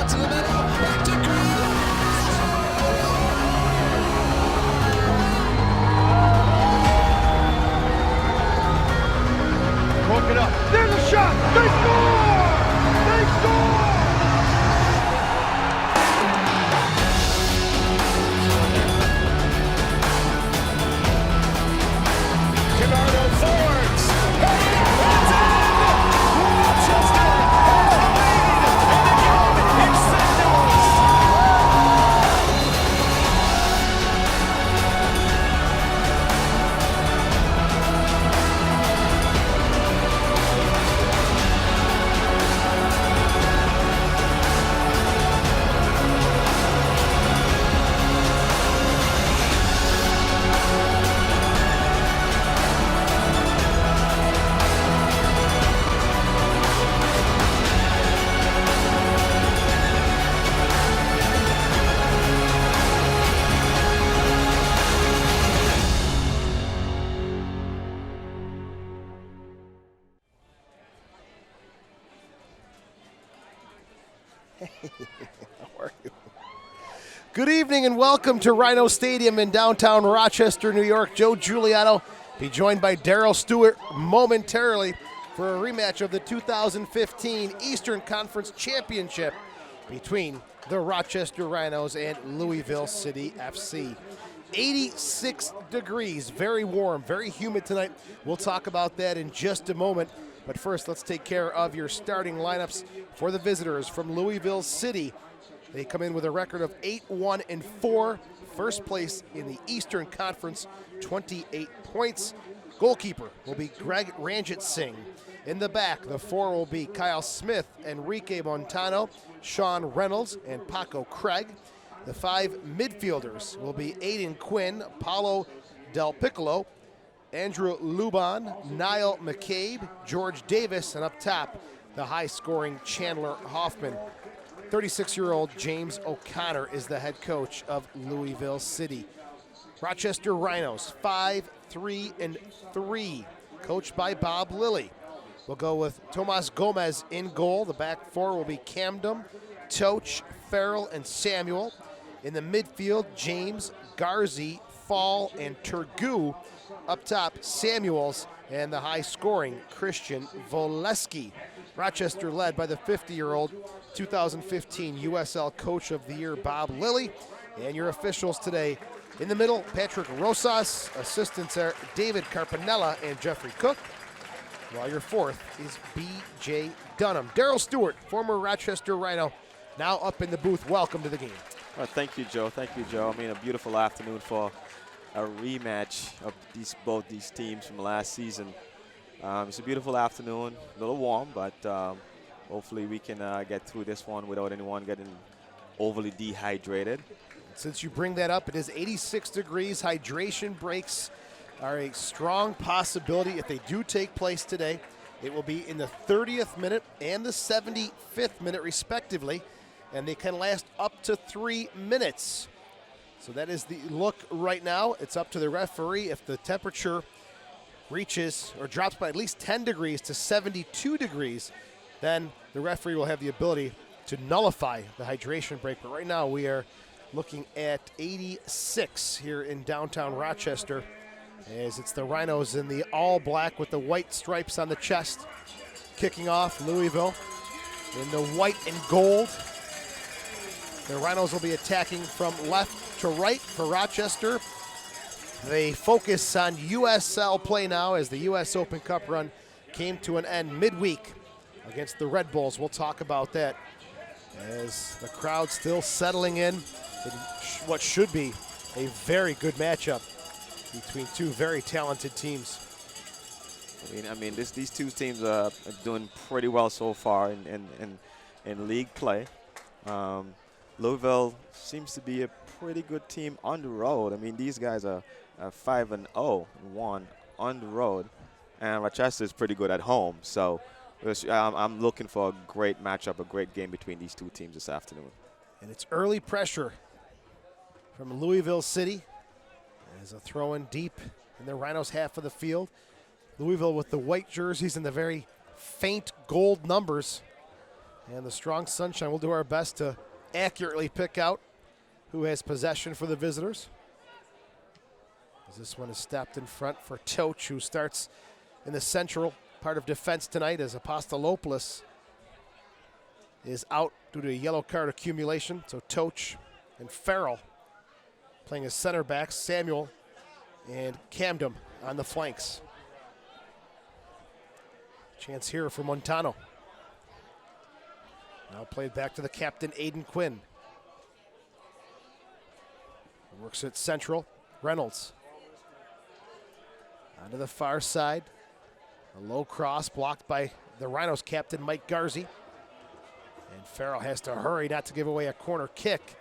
to the middle, back to Green. Broke it up. There's a shot. They score! They score! Bernardo forwards. Hey, it's in! Rochester has the lead, and again, it's St. Louis. How are you? Good evening and welcome to Rhino Stadium in downtown Rochester, New York. Joe Giuliano be joined by Daryl Stewart momentarily for a rematch of the 2015 Eastern Conference Championship between the Rochester Rhinos and Louisville City FC. 86 degrees, very warm, very humid tonight. We'll talk about that in just a moment. But first, let's take care of your starting lineups for the visitors from Louisville City. They come in with a record of 8-1-4, first place in the Eastern Conference, 28 points. Goalkeeper will be Greg Ranjit Singh. In the back, the four will be Kyle Smith, Enrique Montano, Sean Reynolds, and Paco Craig. The five midfielders will be Aiden Quinn, Paulo Del Piccolo, Andrew Luban, Niall McCabe, George Davis, and up top, the high-scoring Chandler Hoffman. 36-year-old James O'Connor is the head coach of Louisville City. Rochester Rhinos, 5-3-3, coached by Bob Lilly. We'll go with Tomas Gomez in goal. The back four will be Camden, Toch, Farrell, and Samuel. In the midfield, James, Garzi, Fall, and Turgu. Up top, Samuels, and the high-scoring Christian Voleski. Rochester led by the 50-year-old 2015 USL Coach of the Year, Bob Lilly. And your officials today, in the middle, Patrick Rosas, assistants are David Carpanella and Jeffrey Cook, while your fourth is B.J. Dunham. Daryl Stewart, former Rochester Rhino, now up in the booth. Welcome to the game. Well, thank you, Joe. Thank you, Joe. I mean, a beautiful afternoon for a rematch of both these teams from last season. It's a beautiful afternoon, a little warm, but hopefully we can get through this one without anyone getting overly dehydrated. Since you bring that up, it is 86 degrees. Hydration breaks are a strong possibility if they do take place today. It will be in the 30th minute and the 75th minute, respectively, and they can last up to 3 minutes. So that is the look right now. It's up to the referee. If the temperature reaches or drops by at least 10 degrees to 72 degrees, then the referee will have the ability to nullify the hydration break. But right now we are looking at 86 here in downtown Rochester, as it's the Rhinos in the all black with the white stripes on the chest, kicking off Louisville in the white and gold. The Rhinos will be attacking from left to right for Rochester. They focus on USL play now as the US Open Cup run came to an end midweek against the Red Bulls. We'll talk about that as the crowd still settling in what should be a very good matchup between two very talented teams. I mean, these two teams are doing pretty well so far in league play. Louisville seems to be a pretty good team on the road. I mean, these guys are 5-0-1 on the road, and Rochester is pretty good at home. So I'm looking for a great matchup, a great game between these two teams this afternoon. And it's early pressure from Louisville City as a throw-in deep in the Rhinos' half of the field. Louisville with the white jerseys and the very faint gold numbers And the strong sunshine, we'll do our best to accurately pick out who has possession for the visitors. As this one is stepped in front for Toch, who starts in the central part of defense tonight, as Apostolopoulos is out due to a yellow card accumulation. So Toch and Farrell playing as center backs, Samuel and Camden on the flanks. Chance here for Montano. Now played back to the captain, Aiden Quinn. Works it central, Reynolds. Onto the far side. A low cross blocked by the Rhinos captain, Mike Garzi. And Farrell has to hurry not to give away a corner kick.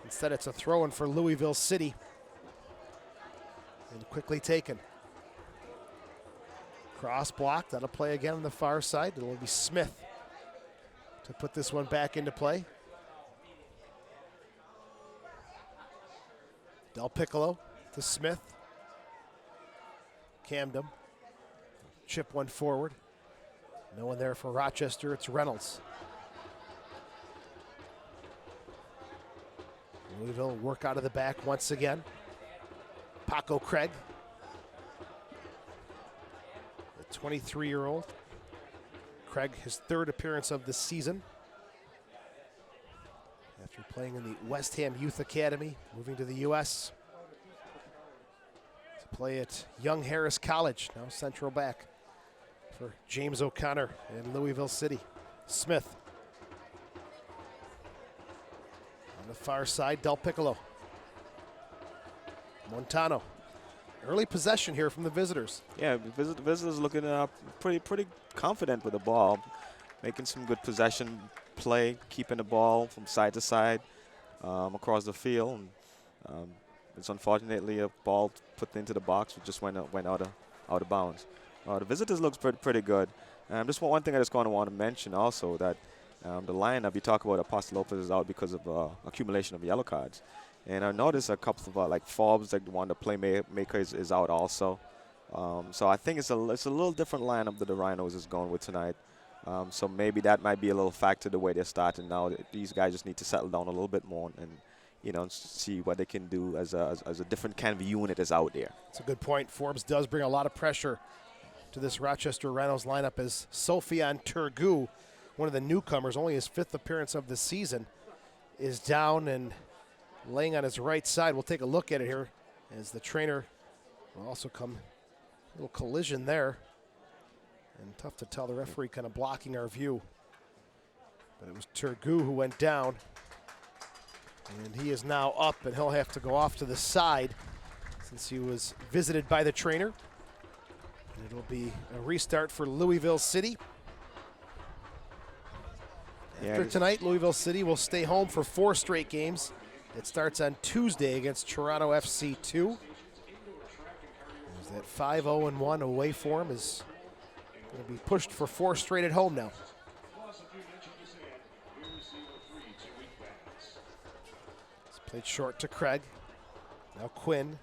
Instead, it's a throw-in for Louisville City. And quickly taken. Cross blocked. That'll play again on the far side. It'll be Smith to put this one back into play. Del Piccolo to Smith. Camden. Chip one forward. No one there for Rochester. It's Reynolds. Louisville work out of the back once again. Paco Craig, the 23-year-old. Craig, his third appearance of the season. After playing in the West Ham Youth Academy, moving to the U.S. to play at Young Harris College, now central back for James O'Connor in Louisville City. Smith. On the far side, Del Piccolo. Montano. Early possession here from the visitors. Yeah, visitors looking pretty confident with the ball, making some good possession play, keeping the ball from side to side across the field. And, it's unfortunately a ball put into the box, which just went out of bounds. The visitors looks pretty good. Just one thing I just want to mention also, that the lineup, you talk about Apostolopoulos is out because of accumulation of yellow cards. And I noticed a couple of like Forbes, like one of the playmakers is out also. So I think it's a little different lineup that the Rhinos is going with tonight. So maybe that might be a little factor the way they're starting now. These guys just need to settle down a little bit more and see what they can do as a different kind of unit that's out there. That's a good point. Forbes does bring a lot of pressure to this Rochester Rhinos lineup, as Sofian Turgu, one of the newcomers, only his 5th appearance of the season, is down and laying on his right side. We'll take a look at it here as the trainer will also come. A little collision there. And tough to tell, the referee kind of blocking our view. But it was Turgu who went down. And he is now up, and he'll have to go off to the side since he was visited by the trainer. And it'll be a restart for Louisville City. After tonight, Louisville City will stay home for 4 straight games. It starts on Tuesday against Toronto FC 2. As that 5-0-1 away form is going to be pushed for 4 straight at home now. It's played short to Craig. Now Quinn.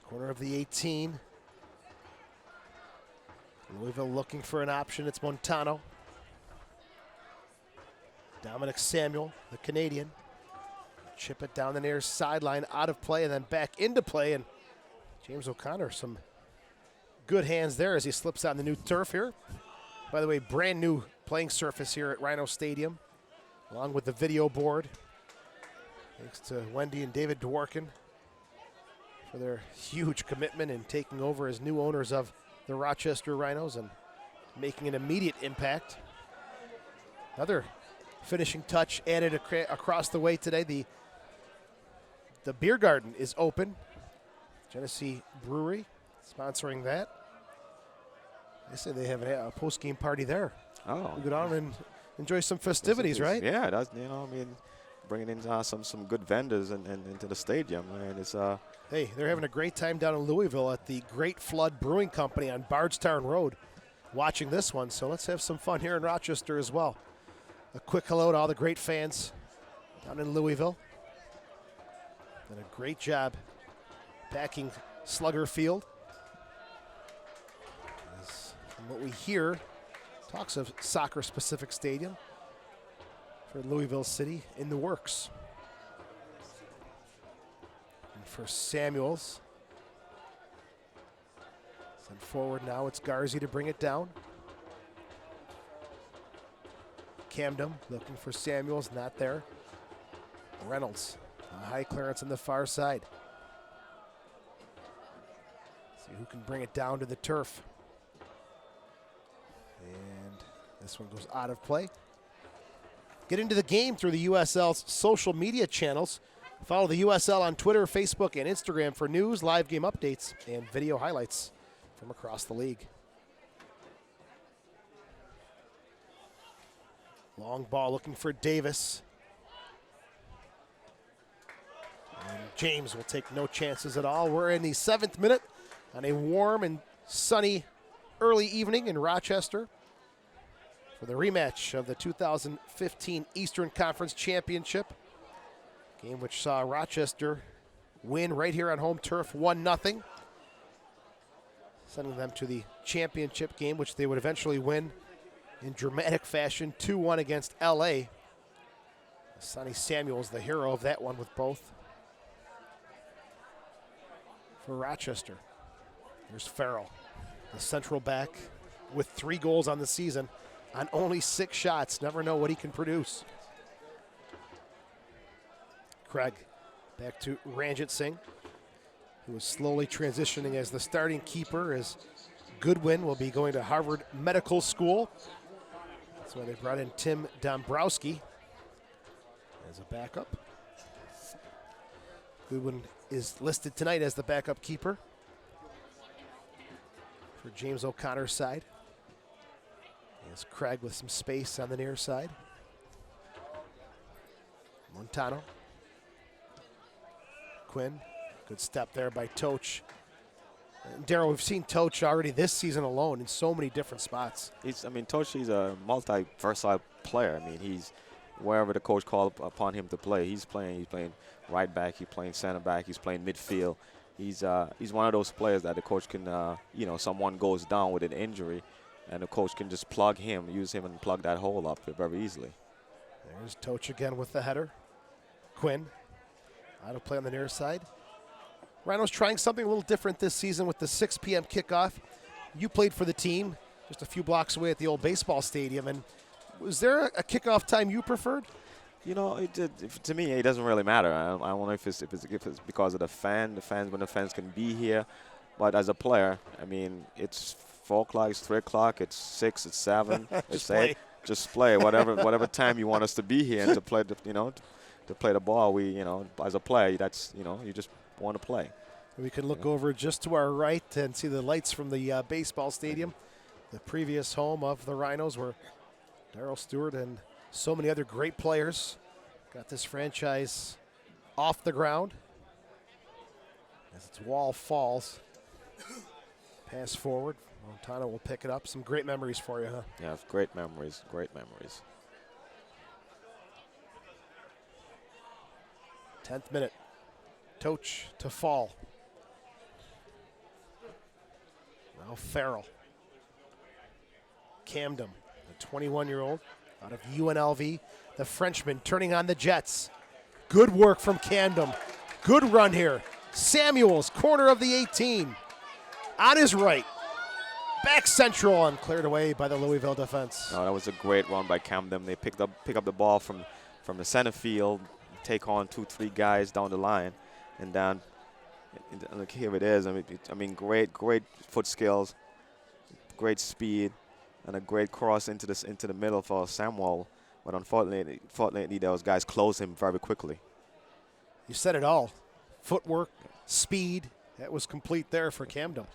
Corner of the 18. Louisville looking for an option. It's Montano. Dominic Samuel, the Canadian. Chip it down the near sideline, out of play, and then back into play. And James O'Connor, some good hands there as he slips on the new turf here. By the way, brand new playing surface here at Rhino Stadium, along with the video board. Thanks to Wendy and David Dworkin for their huge commitment in taking over as new owners of the Rochester Rhinos and making an immediate impact. Another finishing touch added across the way today. The beer garden is open. Genesee Brewery sponsoring that. They say they have a post-game party there. Oh. We go down and enjoy some festivities, right? Yeah, that's, bringing in some good vendors and into the stadium. And it's Hey, they're having a great time down in Louisville at the Great Flood Brewing Company on Bardstown Road watching this one. So let's have some fun here in Rochester as well. A quick hello to all the great fans down in Louisville. Done a great job packing Slugger Field. As from what we hear, Talks of soccer-specific stadium for Louisville City in the works. And for Samuels, send forward now. It's Garzi to bring it down. Camden looking for Samuels, not there. Reynolds, a high clearance on the far side. See who can bring it down to the turf. And this one goes out of play. Get into the game through the USL's social media channels. Follow the USL on Twitter, Facebook, and Instagram for news, live game updates, and video highlights from across the league. Long ball looking for Davis. And James will take no chances at all. We're in the 7th minute on a warm and sunny early evening in Rochester for the rematch of the 2015 Eastern Conference Championship. Game which saw Rochester win right here on home turf 1-0. Sending them to the championship game, which they would eventually win in dramatic fashion, 2-1 against LA. Sonny Samuels, the hero of that one with both. For Rochester, here's Farrell, the central back with 3 goals on the season on only 6 shots. Never know what he can produce. Craig back to Ranjit Singh, who is slowly transitioning as the starting keeper, as Goodwin will be going to Harvard Medical School. That's why they brought in Tim Dombrowski as a backup. Goodwin is listed tonight as the backup keeper for James O'Connor's side. There's Craig with some space on the near side. Montano. Quinn. Good step there by Toch. Daryl, we've seen Toch already this season alone in so many different spots. Toch, he's a multi-versatile player. He's wherever the coach called upon him to play, he's playing. He's playing right back, he's playing center back, he's playing midfield. He's one of those players that the coach can, someone goes down with an injury, and the coach can just use him and plug that hole up very easily. There's Toch again with the header. Quinn, out of play on the near side. Rhinos trying something a little different this season with the 6 p.m. kickoff. You played for the team just a few blocks away at the old baseball stadium. And was there a kickoff time you preferred? To me, it doesn't really matter. I don't know if it's because of the fans, when the fans can be here. But as a player, it's 4 o'clock, it's 3 o'clock, it's 6, it's 7, it's 8. Just play whatever time you want us to be here and to play to play the ball. We, as a player, that's, you just want to play. We can look over just to our right and see the lights from the baseball stadium, the previous home of the Rhinos, where Darryl Stewart and so many other great players got this franchise off the ground. As its wall falls, pass forward. Montano will pick it up. Some great memories for you, huh? Yeah, great memories, great memories. 10th minute. Toch to Fall. Now Farrell. Camden, the 21-year-old out of UNLV. The Frenchman turning on the Jets. Good work from Camden. Good run here. Samuels, corner of the 18. On his right. Back central and cleared away by the Louisville defense. No, that was a great run by Camden. They pick up the ball from the center field, take on 2-3 guys down the line. And down, look, here it is. Great foot skills, great speed, and a great cross into the middle for Samuel. But unfortunately, those guys closed him very quickly. You said it all. Footwork, speed, that was complete there for Camden.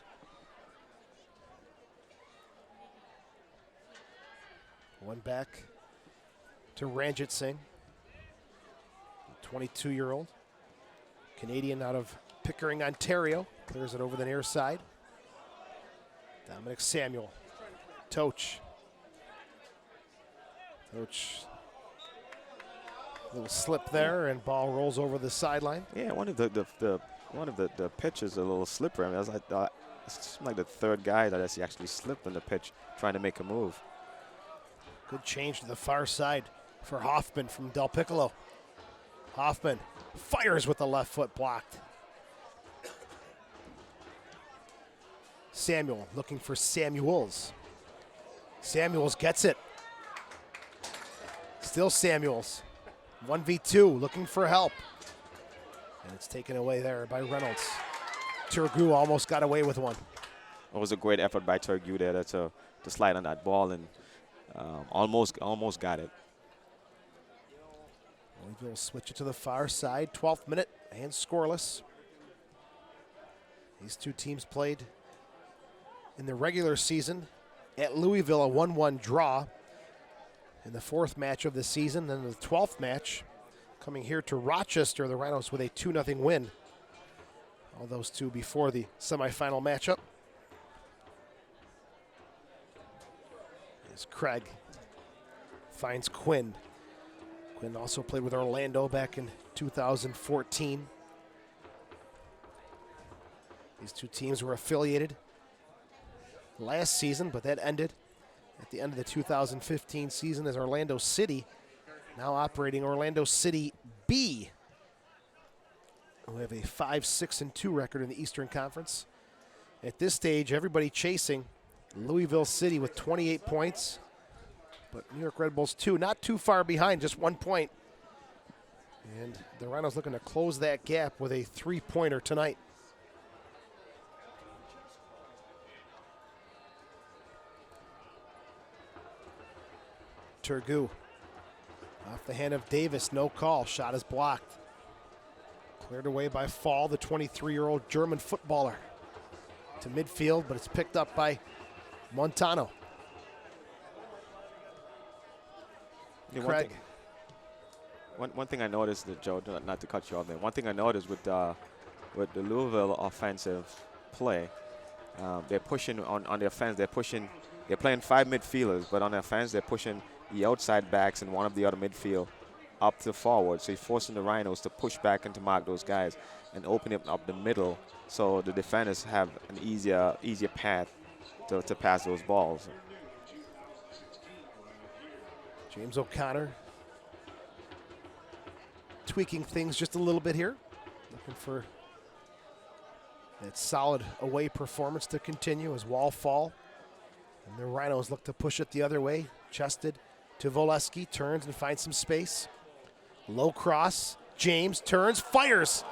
One back to Ranjit Singh, 22-year-old. Canadian out of Pickering, Ontario. Clears it over the near side. Dominic Samuel. Toch. Little slip there, and ball rolls over the sideline. Yeah, one of the pitches a little slippery. It seemed like the third guy that actually slipped on the pitch trying to make a move. Good change to the far side for Hoffman from Del Piccolo. Hoffman fires with the left foot, blocked. Samuel looking for Samuels. Samuels gets it. Still Samuels. 1v2, looking for help. And it's taken away there by Reynolds. Turgu almost got away with one. It was a great effort by Turgu there to slide on that ball and almost got it. Louisville will switch it to the far side. 12th minute and scoreless. These two teams played in the regular season at Louisville, a 1-1 draw in the 4th match of the season. Then the 12th match coming here to Rochester, the Rhinos with a 2-0 win. All those two before the semifinal matchup. As Craig finds Quinn. Quinn also played with Orlando back in 2014. These two teams were affiliated last season, but that ended at the end of the 2015 season as Orlando City, now operating Orlando City B, who have a 5-6-2 record in the Eastern Conference. At this stage, everybody chasing Louisville City with 28 points, but New York Red Bulls 2, not too far behind, just 1 point. And the Rhinos looking to close that gap with a 3-pointer tonight. Turgu off the hand of Davis, no call, shot is blocked. Cleared away by Fall, the 23-year-old German footballer. To midfield, but it's picked up by Montano. Craig. One thing I noticed, that Joe, not to cut you off there, one thing I noticed with the Louisville offensive play, they're pushing on their offense, they're playing 5 midfielders, but on their offense, they're pushing the outside backs and one of the other midfield up to forward. So he's forcing the Rhinos to push back and to mark those guys and opening up the middle so the defenders have an easier path to pass those balls. James O'Connor tweaking things just a little bit here. Looking for that solid away performance to continue as Wall Fall. And the Rhinos look to push it the other way. Chested to Voleski, turns and finds some space. Low cross, James turns, fires.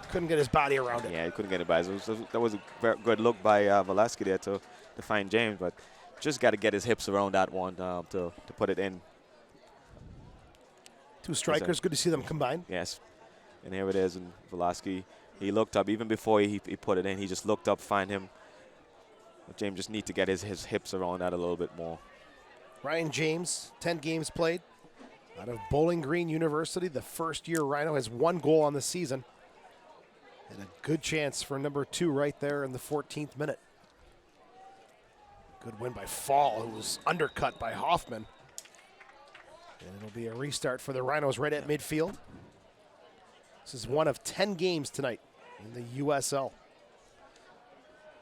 Couldn't get his body around it. Yeah, he couldn't get it by. That was a very good look by Voleski there to find James, but just got to get his hips around that one to put it in. Two strikers, good to see them combine. Yes, and here it is, and Voleski, he looked up even before he put it in. He just looked up, find him. But James just need to get his hips around that a little bit more. Ryan James, 10 games played. Out of Bowling Green University, the first-year Rhino has 1 goal on the season. And a good chance for number 2 right there in the 14th minute. Good win by Fall, who was undercut by Hoffman. And it'll be a restart for the Rhinos right at midfield. This is one of 10 games tonight in the USL.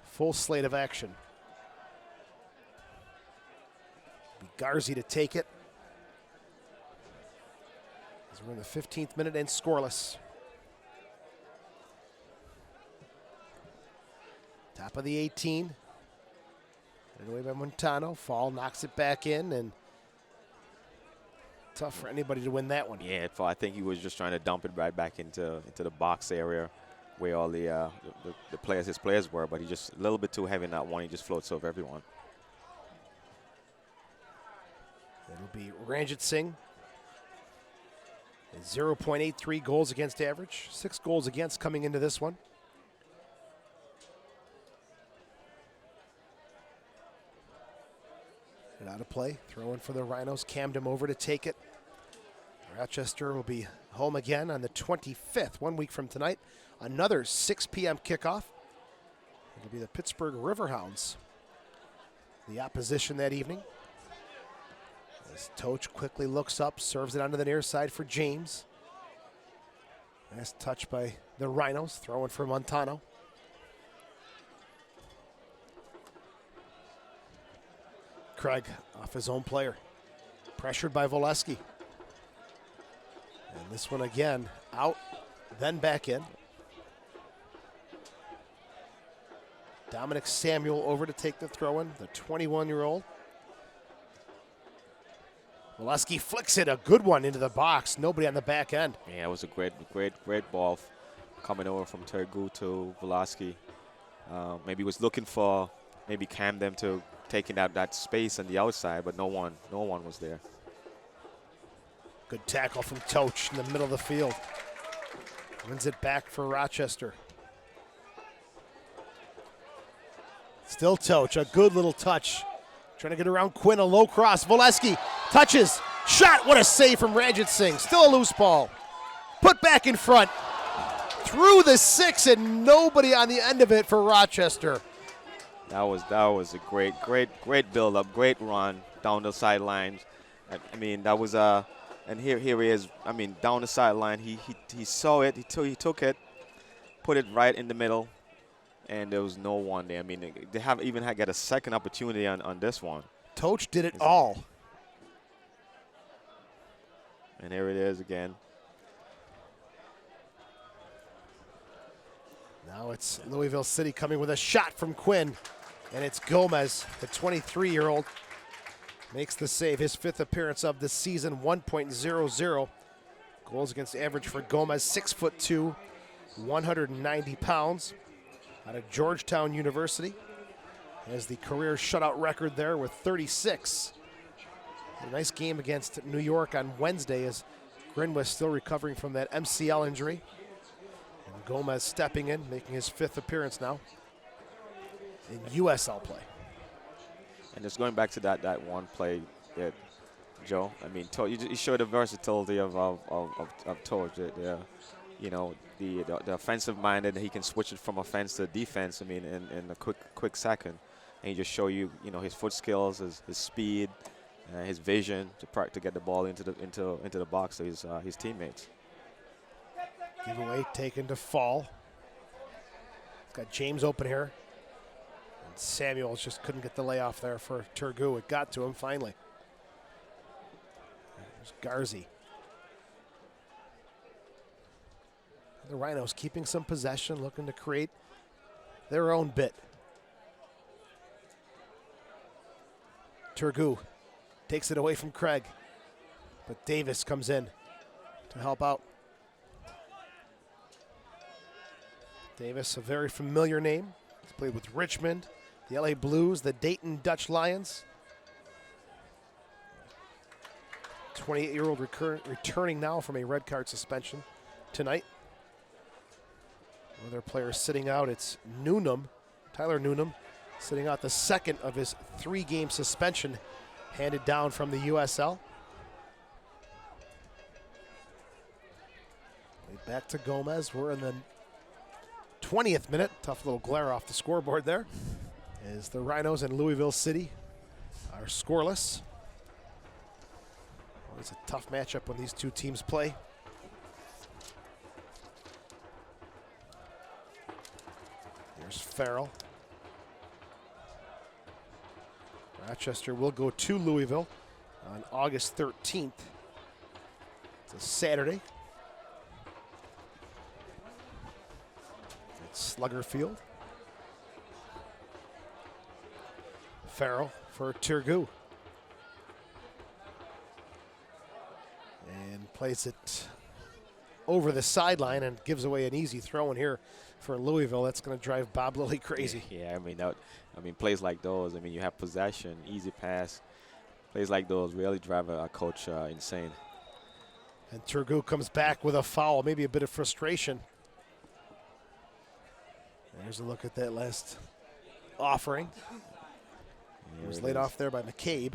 Full slate of action. Garzi to take it. As we're in the 15th minute and scoreless. Top of the 18. Headed away by Montano. Fall knocks it back in, and tough for anybody to win that one. Yeah, I think he was just trying to dump it right back into the box area where all the his players were, but he just a little bit too heavy in that one. He just floats over everyone. It'll be Ranjit Singh. 0.83 goals against average. 6 goals against coming into this one. And out of play. Throw in for the Rhinos. Camden over to take it. Rochester will be home again on the 25th, 1 week from tonight. Another 6 p.m. kickoff. It'll be the Pittsburgh Riverhounds. The opposition that evening. As Toch quickly looks up, serves it onto the near side for James. Nice touch by the Rhinos, throwing for Montano. Craig off his own player. Pressured by Volesky. And this one again, out, then back in. Dominic Samuel over to take the throw in, the 21-year-old. Volesky flicks it, a good one into the box. Nobody on the back end. Yeah, it was a great ball coming over from Tergu to Volesky. Maybe was looking for maybe Camden to taking that space on the outside, but no one was there. Good tackle from Toch in the middle of the field. Wins it back for Rochester. Still Toch, a good little touch. Trying to get around Quinn, a low cross. Volesky touches, shot, what a save from Ranjit Singh. Still a loose ball. Put back in front. Through the 6 and nobody on the end of it for Rochester. That was a great build-up, great run down the sidelines. I mean, that was and here he is. I mean, down the sideline, he saw it, he took it, put it right in the middle, and there was no one there. I mean, they have even got a second opportunity on this one. Toch did it all. And here it is again. Now it's Louisville City coming with a shot from Quinn, and it's Gomez, the 23-year-old, makes the save. His 5th appearance of the season, 1.00. Goals against average for Gomez, 6'2", 190 pounds, out of Georgetown University. Has the career shutout record there with 36. A nice game against New York on Wednesday as Grinwis still recovering from that MCL injury. And Gomez stepping in, making his 5th appearance now in USL play. And just going back to that one play that Joe, I mean, you showed the versatility of Toch. You know, the offensive minded, he can switch it from offense to defense. I mean, in a quick second, and he just show you know, his foot skills, his speed, his vision to get the ball into the box to his teammates. Giveaway taken to Fall. It's got James open here. And Samuels just couldn't get the layoff there for Tergu. It got to him finally. There's Garzi. The Rhinos keeping some possession, looking to create their own bit. Tergu takes it away from Craig, but Davis comes in to help out. Davis, a very familiar name. He's played with Richmond, the LA Blues, the Dayton Dutch Lions. 28-year-old returning now from a red card suspension tonight. Other players sitting out, it's Newnham, Tyler Newnham, sitting out the 2nd of his 3-game suspension handed down from the USL. Back to Gomez. We're in the 20th minute. Tough little glare off the scoreboard there as the Rhinos and Louisville City are scoreless. Always a tough matchup when these two teams play. There's Farrell. Rochester will go to Louisville on August 13th. It's a Saturday. It's Slugger Field. Farrell for Tergu. And plays it over the sideline and gives away an easy throw in here for Louisville. That's going to drive Bob Lilly crazy. Yeah, I mean, plays like those. I mean, you have possession, easy pass. Plays like those really drive a coach insane. And Tergu comes back with a foul, maybe a bit of frustration. There's a look at that last offering. He was laid off there by McCabe.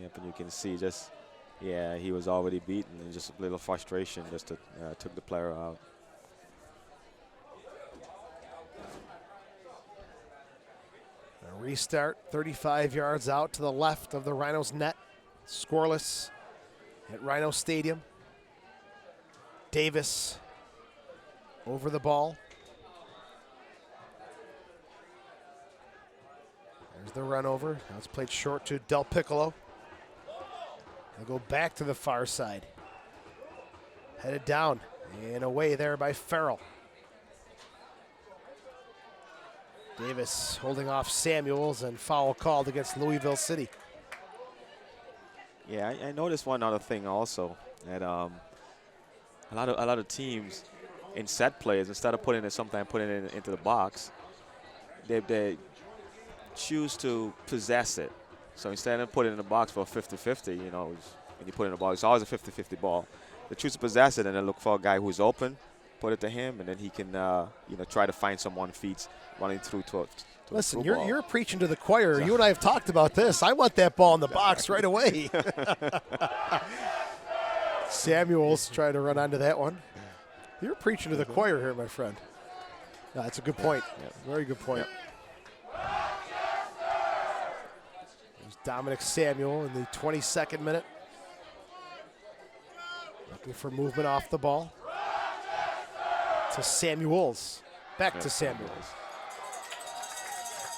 Yep, and you can see just, yeah, he was already beaten, and just a little frustration just took the player out. A restart, 35 yards out to the left of the Rhinos net. Scoreless at Rhino Stadium. Davis over the ball. There's the run over. Now it's played short to Del Piccolo. They'll go back to the far side. Headed down and away there by Farrell. Davis holding off Samuels, and foul called against Louisville City. Yeah, I noticed one other thing also, that a lot of teams in set plays, instead of putting it into the box, they choose to possess it. So instead of putting it in the box for a 50-50, you know, when you put it in the box, it's always a 50-50 ball. They choose to possess it and then look for a guy who's open, put it to him, and then he can, you know, try to find someone feet running through to Listen, you're preaching to the choir. You and I have talked about this. I want that ball in the box right away. Samuels trying to run onto that one. You're preaching to the choir here, my friend. No, that's a good point. Very good point. There's Dominic Samuel in the 22nd minute. Looking for movement off the ball. To Samuels. Back to Samuels.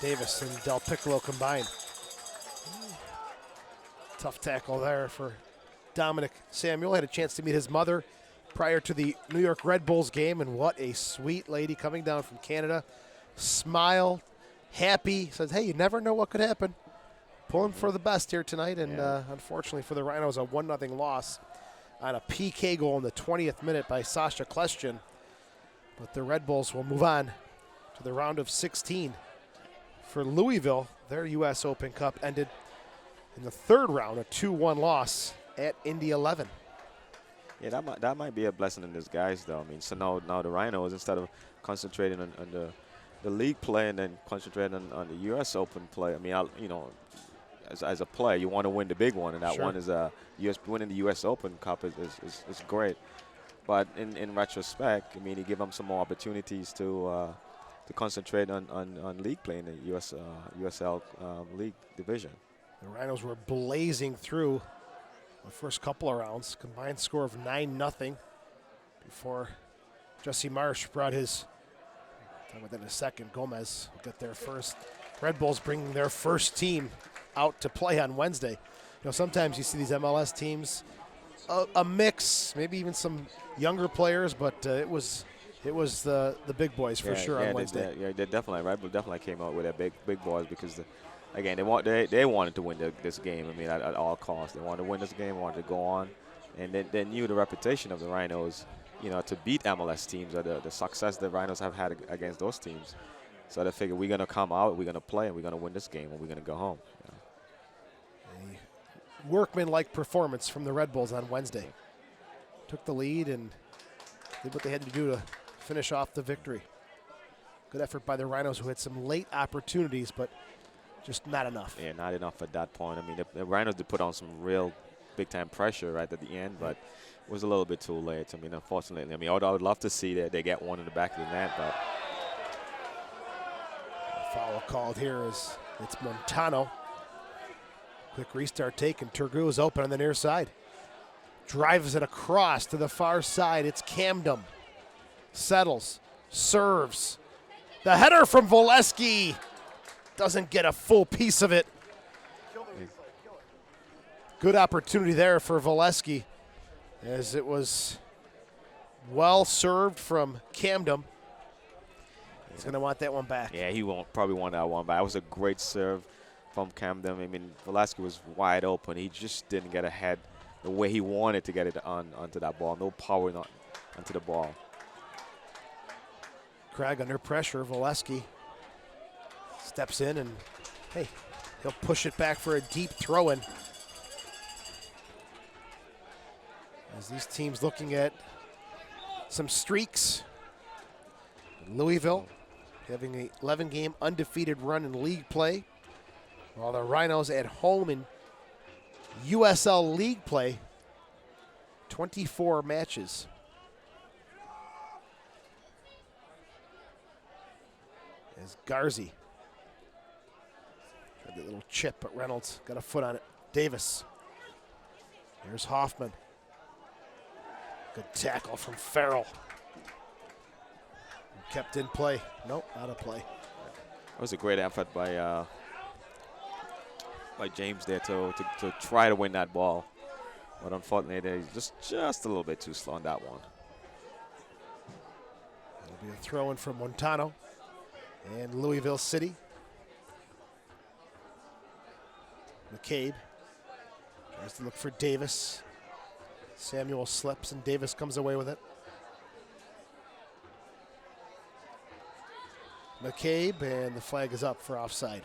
Davis and Del Piccolo combined. Tough tackle there for Dominic Samuel. Had a chance to meet his mother prior to the New York Red Bulls game, and what a sweet lady coming down from Canada. Smile, happy, says, hey, you never know what could happen. Pulling for the best here tonight, and unfortunately for the Rhinos, a 1-0 loss on a PK goal in the 20th minute by Sasha Klestjan. But the Red Bulls will move on to the round of 16. For Louisville, their U.S. Open Cup ended in the third round, a 2-1 loss at Indy 11. Yeah, that might be a blessing in disguise, though. I mean, so now the Rhinos, instead of concentrating on the league play and then concentrating on the U.S. Open play, I mean, you know, as a player, you want to win the big one, and that one is winning the U.S. Open Cup is great. But in retrospect, I mean, you give them some more opportunities to concentrate on league play in the USL League division. The Rhinos were blazing through the first couple of rounds. Combined score of 9-0 before Jesse Marsh brought his, talk about that in a second, Gomez will get there first. Red Bulls bringing their first team out to play on Wednesday. You know, sometimes you see these MLS teams, a mix, maybe even some younger players, but it was the big boys for sure on Wednesday. They definitely, Red Bull definitely came out with their big boys because, again, they wanted to win this game. I mean, at all costs, they wanted to win this game, wanted to go on, and they knew the reputation of the Rhinos, you know, to beat MLS teams, or the success the Rhinos have had against those teams. So they figured we're gonna come out, we're gonna play, and we're gonna win this game, and we're gonna go home. You know? A workman-like performance from the Red Bulls on Wednesday. Took the lead and did what they had to do to finish off the victory. Good effort by the Rhinos, who had some late opportunities, but just not enough. Yeah, not enough at that point. I mean, the Rhinos did put on some real big-time pressure right at the end, but it was a little bit too late. I mean, unfortunately, I mean, although I would love to see that they get one in the back of the net, but foul called here is it's Montano. Quick restart taken. Turgu is open on the near side. Drives it across to the far side. It's Camden. Settles. Serves. The header from Voleski. Doesn't get a full piece of it. Good opportunity there for Voleski, as it was well served from Camden. He's going to want that one back. Yeah, he won't probably want that one back. That was a great serve from Camden. I mean, Voleski was wide open. He just didn't get ahead the way he wanted to get it onto that ball. No power onto the ball. Craig under pressure. Voleski steps in and, hey, he'll push it back for a deep throw-in. As these teams looking at some streaks. Louisville having an 11-game undefeated run in league play, while the Rhinos at home in USL League play, 24 matches. As Garzi tried that little chip, but Reynolds got a foot on it. Davis. Here's Hoffman. Good tackle from Farrell. Kept in play. Nope, out of play. That was a great effort by James there to try to win that ball. But unfortunately, they're just a little bit too slow on that one. It'll be a throw in from Montano and Louisville City. McCabe tries to look for Davis. Samuel slips and Davis comes away with it. McCabe, and the flag is up for offside.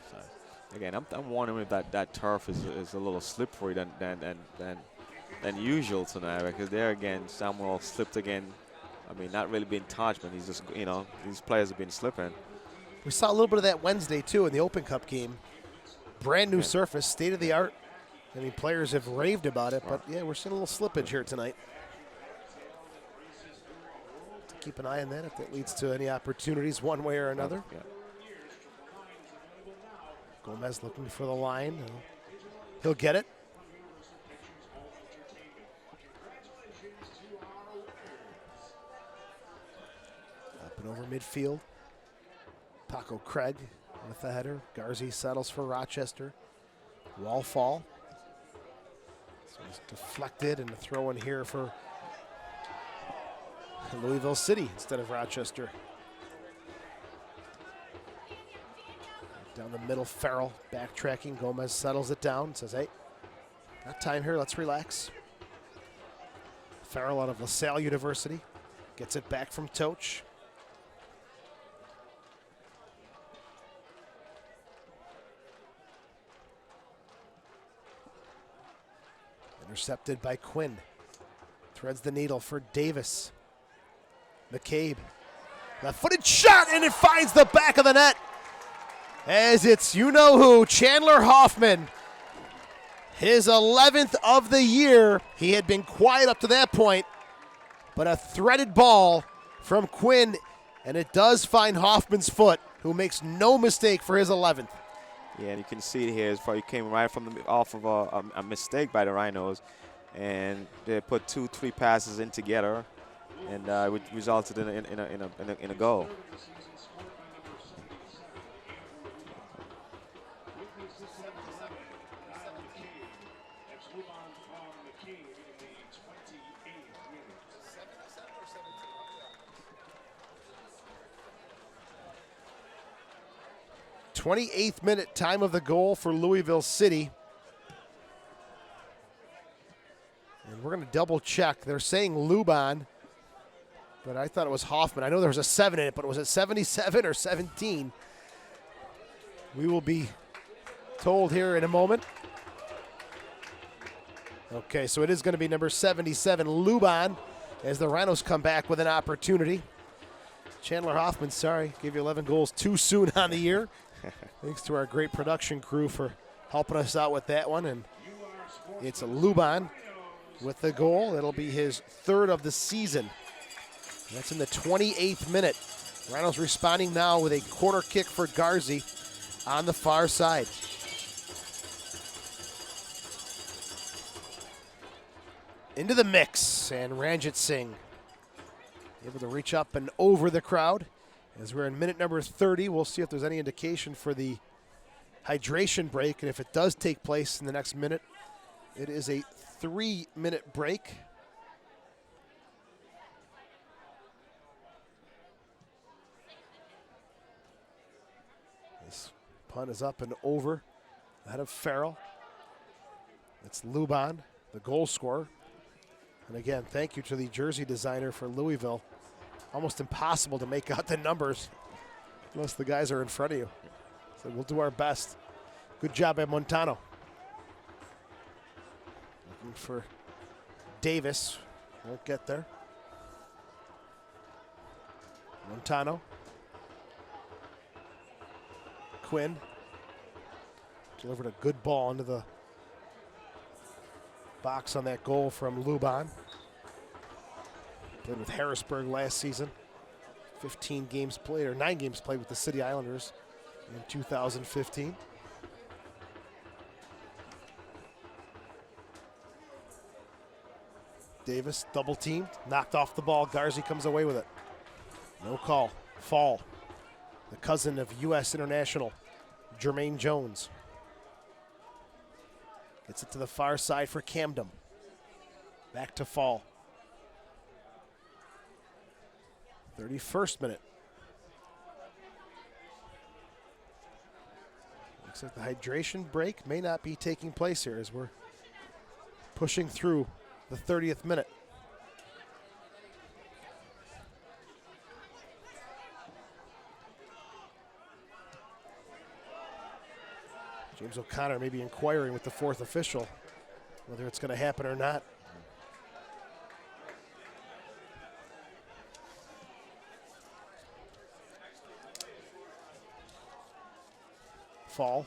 Again, I'm wondering if that turf is a little slippery than usual tonight, because there again, Samuel slipped again. I mean, not really being touched, but he's just, you know, these players have been slipping. We saw a little bit of that Wednesday, too, in the Open Cup game. Brand new surface, state of the art. I mean, players have raved about it, but yeah, we're seeing a little slippage here tonight. Keep an eye on that if that leads to any opportunities one way or another. Yeah. Gomez looking for the line. He'll get it. Up and over midfield. Paco Craig with the header. Garzi settles for Rochester. Wall fall. So it's deflected, and a throw in here for Louisville City instead of Rochester. Down the middle, Farrell backtracking. Gomez settles it down, says, hey, got time here, let's relax. Farrell out of LaSalle University gets it back from Toch. Intercepted by Quinn. Threads the needle for Davis. McCabe. Left-footed shot, and it finds the back of the net. As it's you-know-who, Chandler Hoffman. His 11th of the year. He had been quiet up to that point, but a threaded ball from Quinn, and it does find Hoffman's foot, who makes no mistake for his 11th. Yeah, and you can see it here. He came right from off of a mistake by the Rhinos, and they put 2-3 passes in together, and it resulted in a goal. '28th minute, time of the goal for Louisville City. And we're going to double check. They're saying Luban, but I thought it was Hoffman. I know there was a 7 in it, but was it 77 or 17? We will be told here in a moment. Okay, so it is going to be number 77, Luban, as the Rhinos come back with an opportunity. Chandler Hoffman, sorry, gave you 11 goals too soon on the year. Thanks to our great production crew for helping us out with that one. And it's Luban with the goal. It'll be his 3rd of the season. That's in the 28th minute. Rhinos responding now with a corner kick for Garzi on the far side. Into the mix, and Ranjit Singh able to reach up and over the crowd. As we're in minute number 30, we'll see if there's any indication for the hydration break, and if it does take place in the next minute, it is a 3-minute break. This punt is up and over ahead of Farrell. It's Luban, the goal scorer. And again, thank you to the jersey designer for Louisville. Almost impossible to make out the numbers unless the guys are in front of you. So we'll do our best. Good job by Montano. Looking for Davis. Won't get there. Montano. Quinn. Delivered a good ball into the box on that goal from Luban. Played with Harrisburg last season. 15 games played, or 9 games played with the City Islanders in 2015. Davis double teamed, knocked off the ball. Garzi comes away with it. No call. Fall. The cousin of U.S. international, Jermaine Jones. Gets it to the far side for Camden. Back to Fall. 31st minute. Looks like the hydration break may not be taking place here as we're pushing through the 30th minute. James O'Connor may be inquiring with the fourth official whether it's going to happen or not. Fall.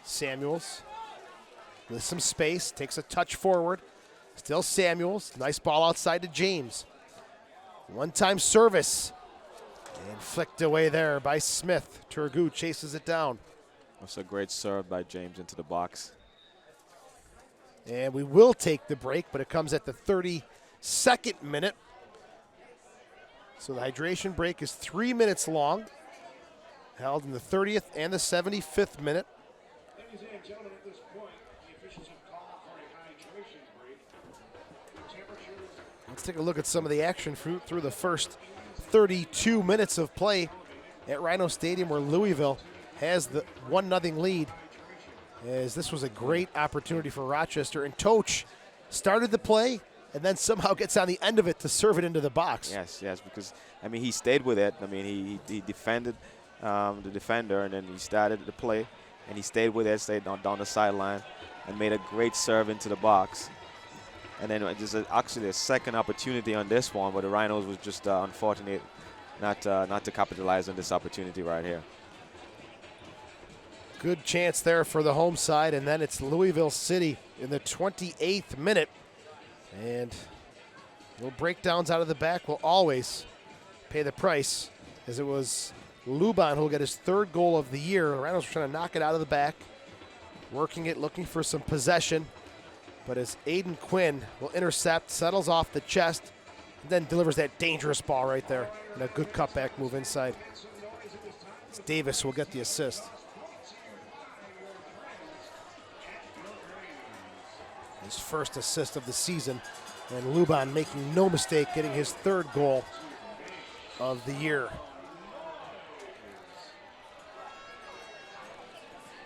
Samuels with some space, takes a touch forward. Still Samuels. Nice ball outside to James. One-time service. And flicked away there by Smith. Turgu chases it down. That's a great serve by James into the box. And we will take the break, but it comes at the 32nd minute. So the hydration break is 3 minutes long. Held in the 30th and the 75th minute. Ladies and gentlemen, at this point, the officials have called for a hydration break. Temperatures. Let's take a look at some of the action through the first 32 minutes of play at Rhino Stadium, where Louisville has the 1-0 lead. As this was a great opportunity for Rochester, and Toch started the play and then somehow gets on the end of it to serve it into the box. Yes, because, I mean, he stayed with it. I mean, he defended the defender, and then he started the play, and he stayed with it, stayed down the sideline, and made a great serve into the box. And then there's actually a second opportunity on this one, but the Rhinos was just unfortunate not to capitalize on this opportunity right here. Good chance there for the home side, and then it's Louisville City in the 28th minute. And little breakdowns out of the back will always pay the price, as it was Luban who will get his third goal of the year. The Rhinos were trying to knock it out of the back, working it, looking for some possession. But as Aiden Quinn will intercept, settles off the chest, and then delivers that dangerous ball right there. And a good cutback move inside. It's Davis will get the assist. His first assist of the season, and Luban making no mistake getting his third goal of the year.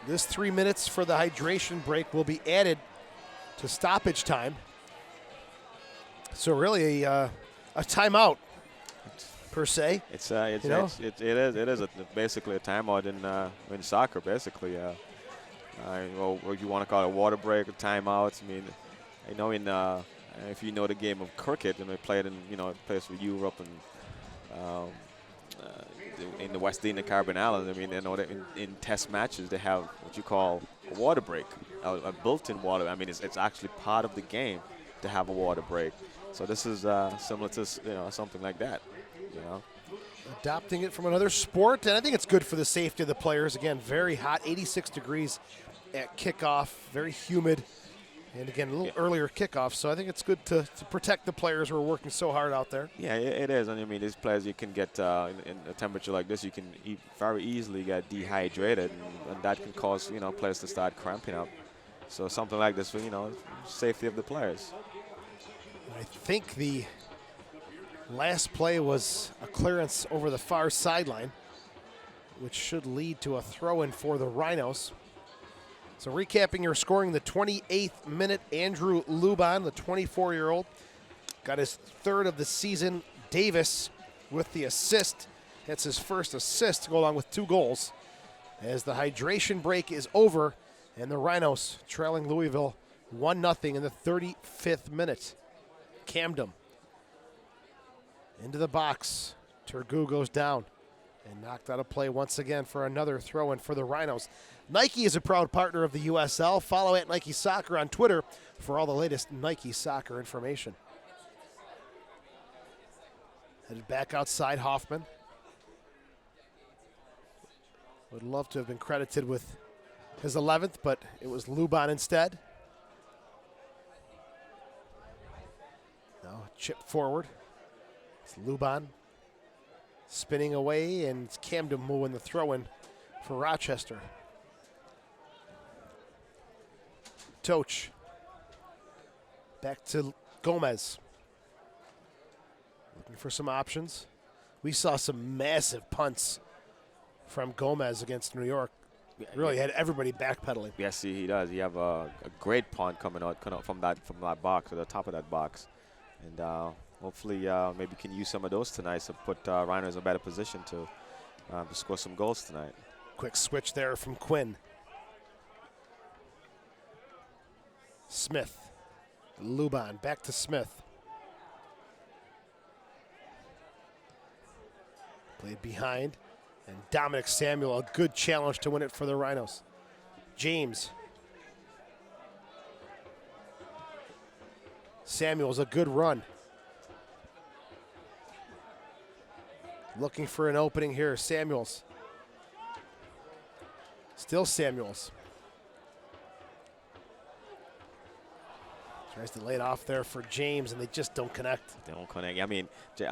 This 3 minutes for the hydration break will be added to stoppage time. So really a timeout per se. It is basically a timeout in soccer, basically. What you want to call it, a water break, or timeouts. I mean, I know if you know the game of cricket, and they play it in, places for Europe and in the West Indian Caribbean Islands. I mean, I know that in test matches they have what you call a water break, a built-in water. I mean, it's actually part of the game to have a water break. So this is similar to something like that. Adopting it from another sport, and I think it's good for the safety of the players. Again, very hot, 86 degrees at kickoff, very humid, and again, a little earlier kickoff. So I think it's good to protect the players who are working so hard out there. Yeah, it is. And I mean, these players, you can get in a temperature like this, you can very easily get dehydrated, and that can cause players to start cramping up. So something like this for safety of the players. I think the last play was a clearance over the far sideline, which should lead to a throw-in for the Rhinos. So recapping your scoring, the 28th minute, Andrew Luban, the 24-year-old, got his third of the season. Davis with the assist. That's his first assist to go along with 2 goals. As the hydration break is over, and the Rhinos trailing Louisville 1-0 in the 35th minute. Camden into the box. Turgu goes down and knocked out of play once again for another throw-in for the Rhinos. Nike is a proud partner of the USL. Follow at Nike Soccer on Twitter for all the latest Nike Soccer information. Headed back outside, Hoffman. Would love to have been credited with his 11th, but it was Luban instead. Now chip forward. It's Luban spinning away, and it's Camden moving the throw-in for Rochester. Toch Back to Gomez. Looking for some options. We saw some massive punts from Gomez against New York. Really had everybody backpedaling. Yes, he does. He have a great punt coming out from that box, or the top of that box. And hopefully maybe can use some of those tonight to put Rhinos in a better position to score some goals tonight. Quick switch there from Quinn. Smith. Luban back to Smith. Played behind. And Dominic Samuel, a good challenge to win it for the Rhinos. James. Samuel's a good run. Looking for an opening here. Samuels. Still Samuels. Tries to lay it off there for James, and they just don't connect. They don't connect. I mean,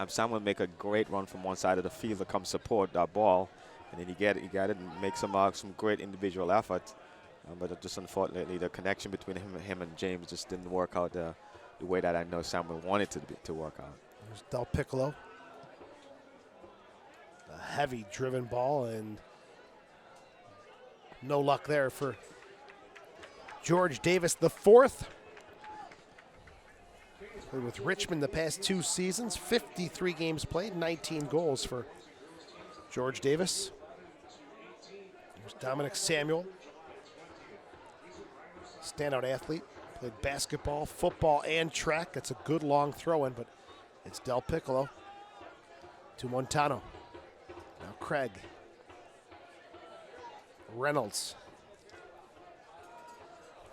Samuel make a great run from one side of the field to come support that ball, and then he get it and make some great individual effort. But just unfortunately, the connection between him and James just didn't work out the way that I know Samuel wanted to work out. There's Del Piccolo. A heavy driven ball, and no luck there for George Davis the fourth. Played with Richmond the past 2 seasons, 53 games played, 19 goals for George Davis. There's Dominic Samuel, standout athlete, played basketball, football, and track. That's a good long throw-in, but it's Del Piccolo to Montano. Now Craig. Reynolds.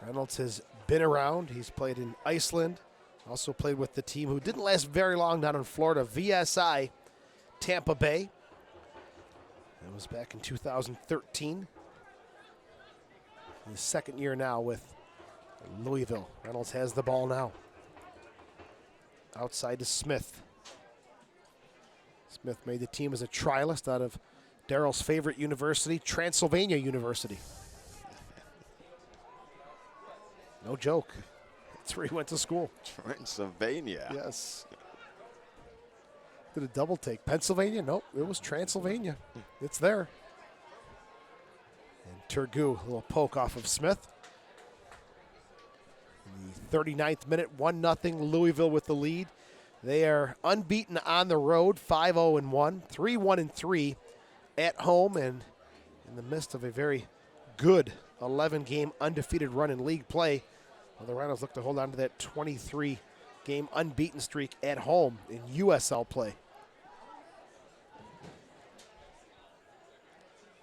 Reynolds has been around. He's played in Iceland. Also played with the team who didn't last very long down in Florida, VSI Tampa Bay. That was back in 2013. His second year now with Louisville. Reynolds has the ball now. Outside to Smith. Smith made the team as a trialist out of Daryl's favorite university, Transylvania University. No joke. That's where he went to school. Transylvania. Yes. Did a double take. Pennsylvania? Nope, it was Transylvania. It's there. And Turgu, a little poke off of Smith. In the 39th minute, 1-0 Louisville with the lead. They are unbeaten on the road, 5-0-1, 3-1-3 at home, and in the midst of a very good 11-game undefeated run in league play. Well, the Rhinos look to hold on to that 23-game unbeaten streak at home in USL play.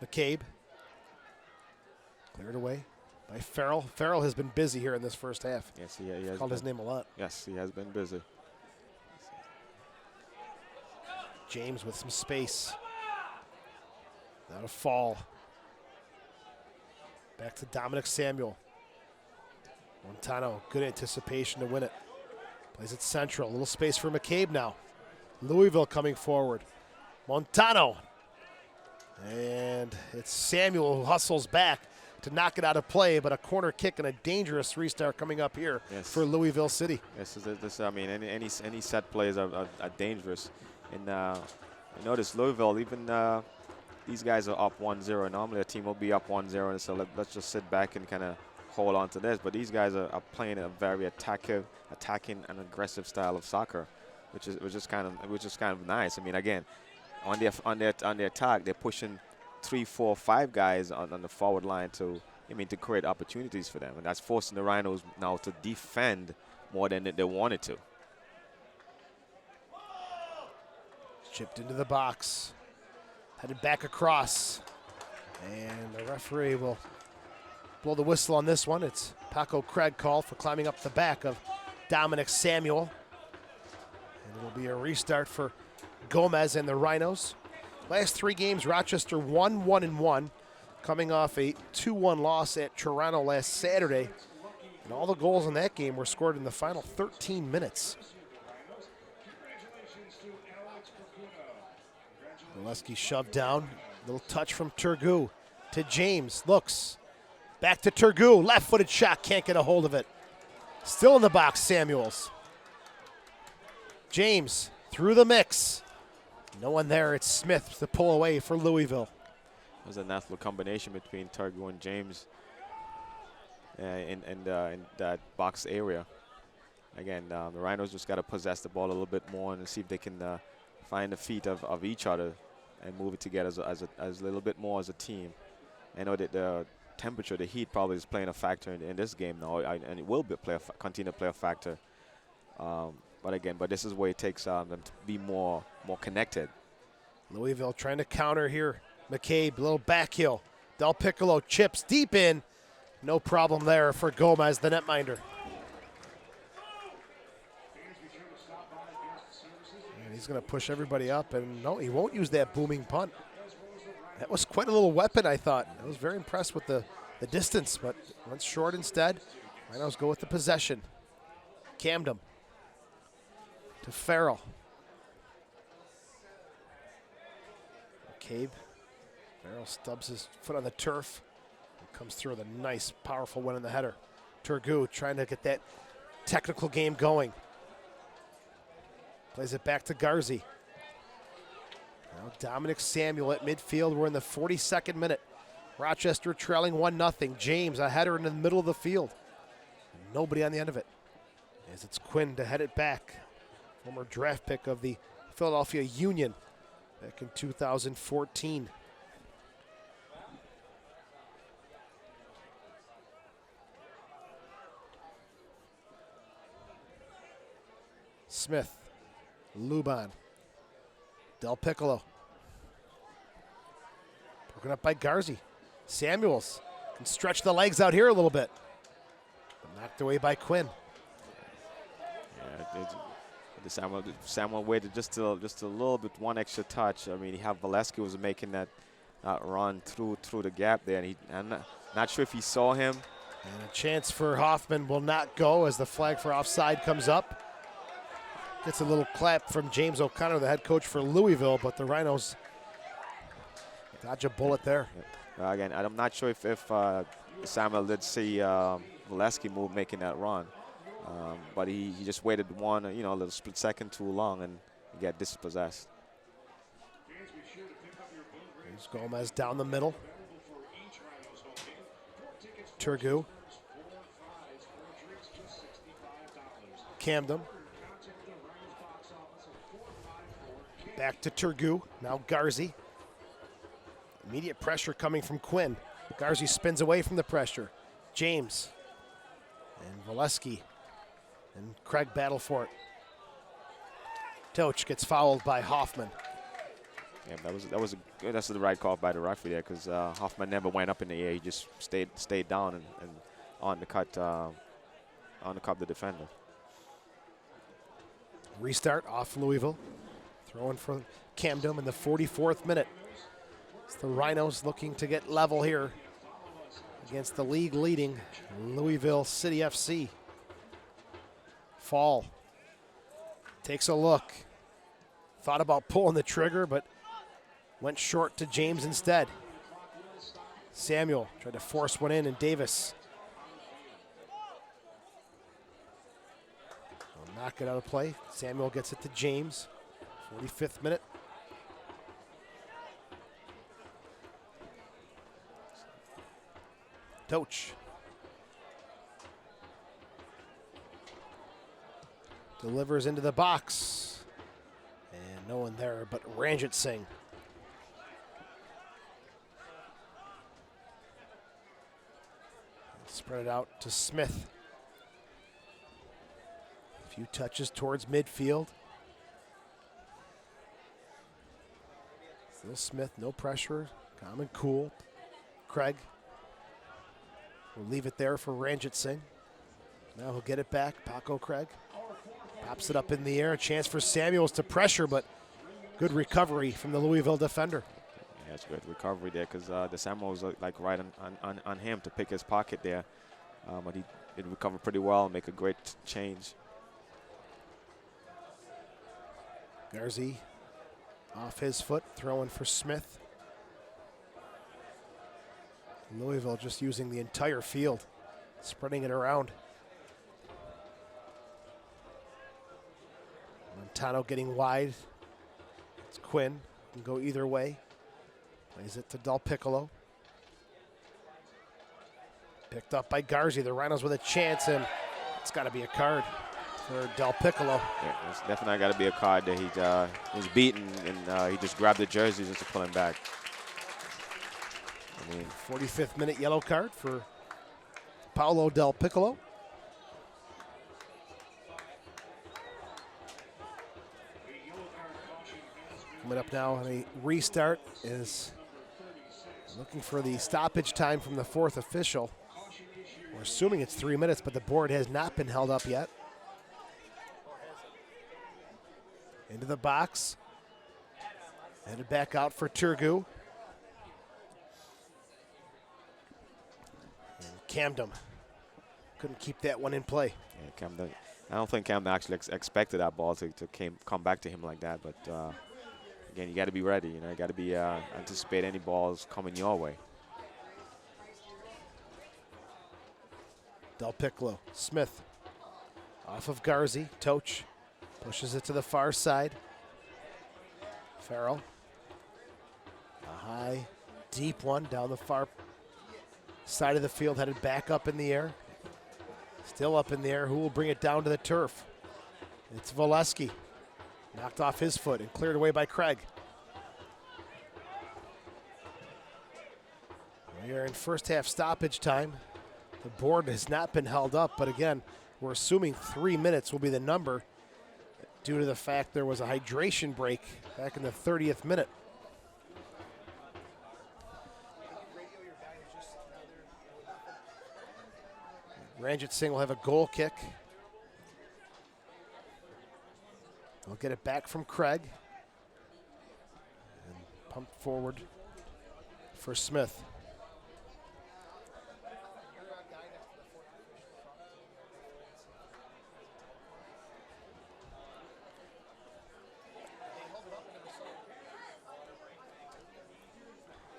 McCabe. Cleared away by Farrell. Farrell has been busy here in this first half. Yes, he has. Called his name a lot. Yes, he has been busy. James with some space. Not a fall. Back to Dominic Samuel. Montano, good anticipation to win it. Plays it central. A little space for McCabe now. Louisville coming forward. Montano. And it's Samuel who hustles back to knock it out of play, but a corner kick and a dangerous restart coming up here for Louisville City. Yes, I mean, any set plays are dangerous. And I notice Louisville, even these guys are up 1-0. Normally a team will be up 1-0, so let's just sit back and kind of hold on to this. But these guys are playing a very attacking and aggressive style of soccer, which is kind of nice. I mean, again, on their attack, they're pushing 3, 4, 5 guys on the forward line to create opportunities for them, and that's forcing the Rhinos now to defend more than they wanted to. Chipped into the box, headed back across, and the referee will blow the whistle on this one. It's Paco Craig call for climbing up the back of Dominic Samuel. And it will be a restart for Gomez and the Rhinos. Last 3 games, Rochester 1-1-1, coming off a 2-1 loss at Toronto last Saturday. And all the goals in that game were scored in the final 13 minutes. Gillespie shoved down. Little touch from Turgu to James. Looks. Back to Turgu. Left-footed shot. Can't get a hold of it. Still in the box, Samuels. James through the mix. No one there. It's Smith to pull away for Louisville. It was a nice little combination between Turgo and James in that box area. Again, the Rhinos just got to possess the ball a little bit more and see if they can find the feet of each other and move it together as a little bit more as a team. I know that the temperature, the heat probably is playing a factor in this game now, and it will continue to play a factor. But this is where it takes them to be more connected. Louisville trying to counter here. McCabe, little back heel. Del Piccolo chips deep in. No problem there for Gomez, the netminder. And he's going to push everybody up, and no, he won't use that booming punt. That was quite a little weapon, I thought. I was very impressed with the distance, but went short instead. Rhinos go with the possession. Camden to Farrell. McCabe. Farrell stubs his foot on the turf. And comes through with a nice, powerful win in the header. Turgu trying to get that technical game going. Plays it back to Garzi. Now Dominic Samuel at midfield. We're in the 42nd minute. Rochester trailing 1-0. James, a header in the middle of the field. Nobody on the end of it. As it's Quinn to head it back. Former draft pick of the Philadelphia Union back in 2014. Smith, Luban, Del Piccolo. Broken up by Garzi. Samuels can stretch the legs out here a little bit. But knocked away by Quinn. Yeah, Samuel waited just a little bit, one extra touch. I mean, Valesky was making that run through the gap there, and I'm not sure if he saw him. And a chance for Hoffman will not go as the flag for offside comes up. Gets a little clap from James O'Connor, the head coach for Louisville, but the Rhinos dodge a bullet there. Again, I'm not sure if Samuel did see Valesky making that run, but he just waited a little split second too long and he got dispossessed. Here's Gomez down the middle. Turgu. Camden. Back to Turgu. Now Garzi. Immediate pressure coming from Quinn. Garzi spins away from the pressure. James. And Valesky. And Craig battle for it. Toch gets fouled by Hoffman. Yeah, that's the right call by the referee there, because Hoffman never went up in the air. He just stayed down and on the cut the defender. Restart off Louisville. Throwing for Camden in the 44th minute. It's the Rhinos looking to get level here against the league leading Louisville City FC. Fall takes a look. Thought about pulling the trigger, but went short to James instead. Samuel tried to force one in, and Davis will knock it out of play. Samuel gets it to James. 45th minute. Toch. Delivers into the box. And no one there but Ranjit Singh. Spread it out to Smith. A few touches towards midfield. Still Smith, no pressure, calm and cool. Craig will leave it there for Ranjit Singh. Now he'll get it back, Paco Craig. Pops it up in the air, a chance for Samuels to pressure, but good recovery from the Louisville defender. Yeah, it's good recovery there, because the Samuel was like right on him to pick his pocket there. But he did recover pretty well and make a great change. Garzi off his foot, throwing for Smith. Louisville just using the entire field, spreading it around. Montano getting wide. It's Quinn. Can go either way. Plays it to Del Piccolo. Picked up by Garzi. The Rhinos with a chance, and it's got to be a card for Del Piccolo. Yeah, it's definitely got to be a card that he was beaten, and he just grabbed the jersey just to pull him back. I mean, 45th minute yellow card for Paolo Del Piccolo. Coming up now on a restart is looking for the stoppage time from the fourth official. We're assuming it's 3 minutes, but the board has not been held up yet. Into the box. Headed back out for Turgu. And Camden couldn't keep that one in play. yeah, Camden, I don't think Camden actually expected that ball to come back to him like that. But again, you got to be ready. You got to be anticipate any balls coming your way. Del Piccolo, Smith, off of Garzi. Toch pushes it to the far side. Farrell, a high, deep one down the far side of the field, headed back up in the air. Still up in the air. Who will bring it down to the turf? It's Volesky. Knocked off his foot and cleared away by Craig. We are in first half stoppage time. The board has not been held up, but again, we're assuming 3 minutes will be the number due to the fact there was a hydration break back in the 30th minute. Ranjit Singh will have a goal kick. He'll get it back from Craig. And pumped forward for Smith.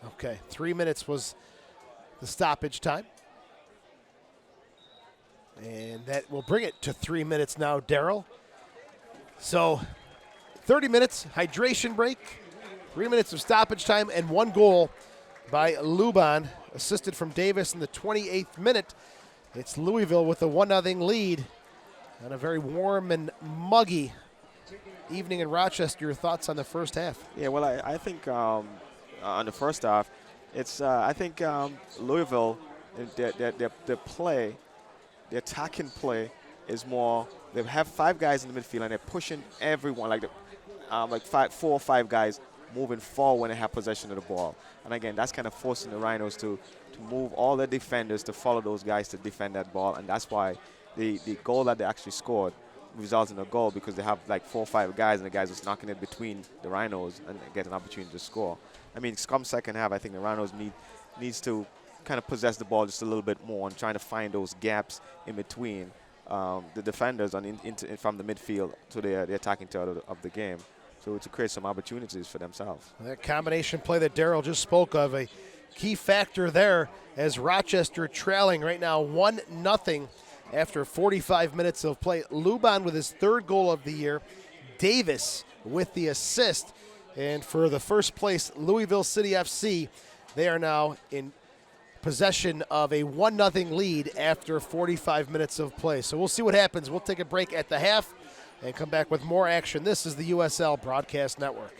Okay, 3 minutes was the stoppage time. And that will bring it to 3 minutes now, Daryl. So 30 minutes, hydration break, 3 minutes of stoppage time, and 1 goal by Luban, assisted from Davis in the 28th minute. It's Louisville with a 1-0 lead on a very warm and muggy evening in Rochester. Your thoughts on the first half? Yeah, well, I think on the first half, it's I think Louisville, their play, the attacking play is more. They have 5 guys in the midfield and they're pushing everyone like 4 or 5 guys moving forward when they have possession of the ball. And again, that's kind of forcing the Rhinos to move all the defenders to follow those guys to defend that ball, and that's why the goal that they actually scored results in a goal, because they have like 4 or 5 guys and the guys just knocking it between the Rhinos and get an opportunity to score. I mean, come second half, I think the Rhinos needs to kind of possess the ball just a little bit more and trying to find those gaps in between the defenders from the midfield to the attacking third of the game, so to create some opportunities for themselves. That combination play that Daryl just spoke of, a key factor there as Rochester trailing right now 1-0 after 45 minutes of play. Luban with his 3rd goal of the year. Davis with the assist. And for the first place, Louisville City FC, they are now in possession of a 1-0 lead after 45 minutes of play. So we'll see what happens. We'll take a break at the half and come back with more action. This is the USL Broadcast Network.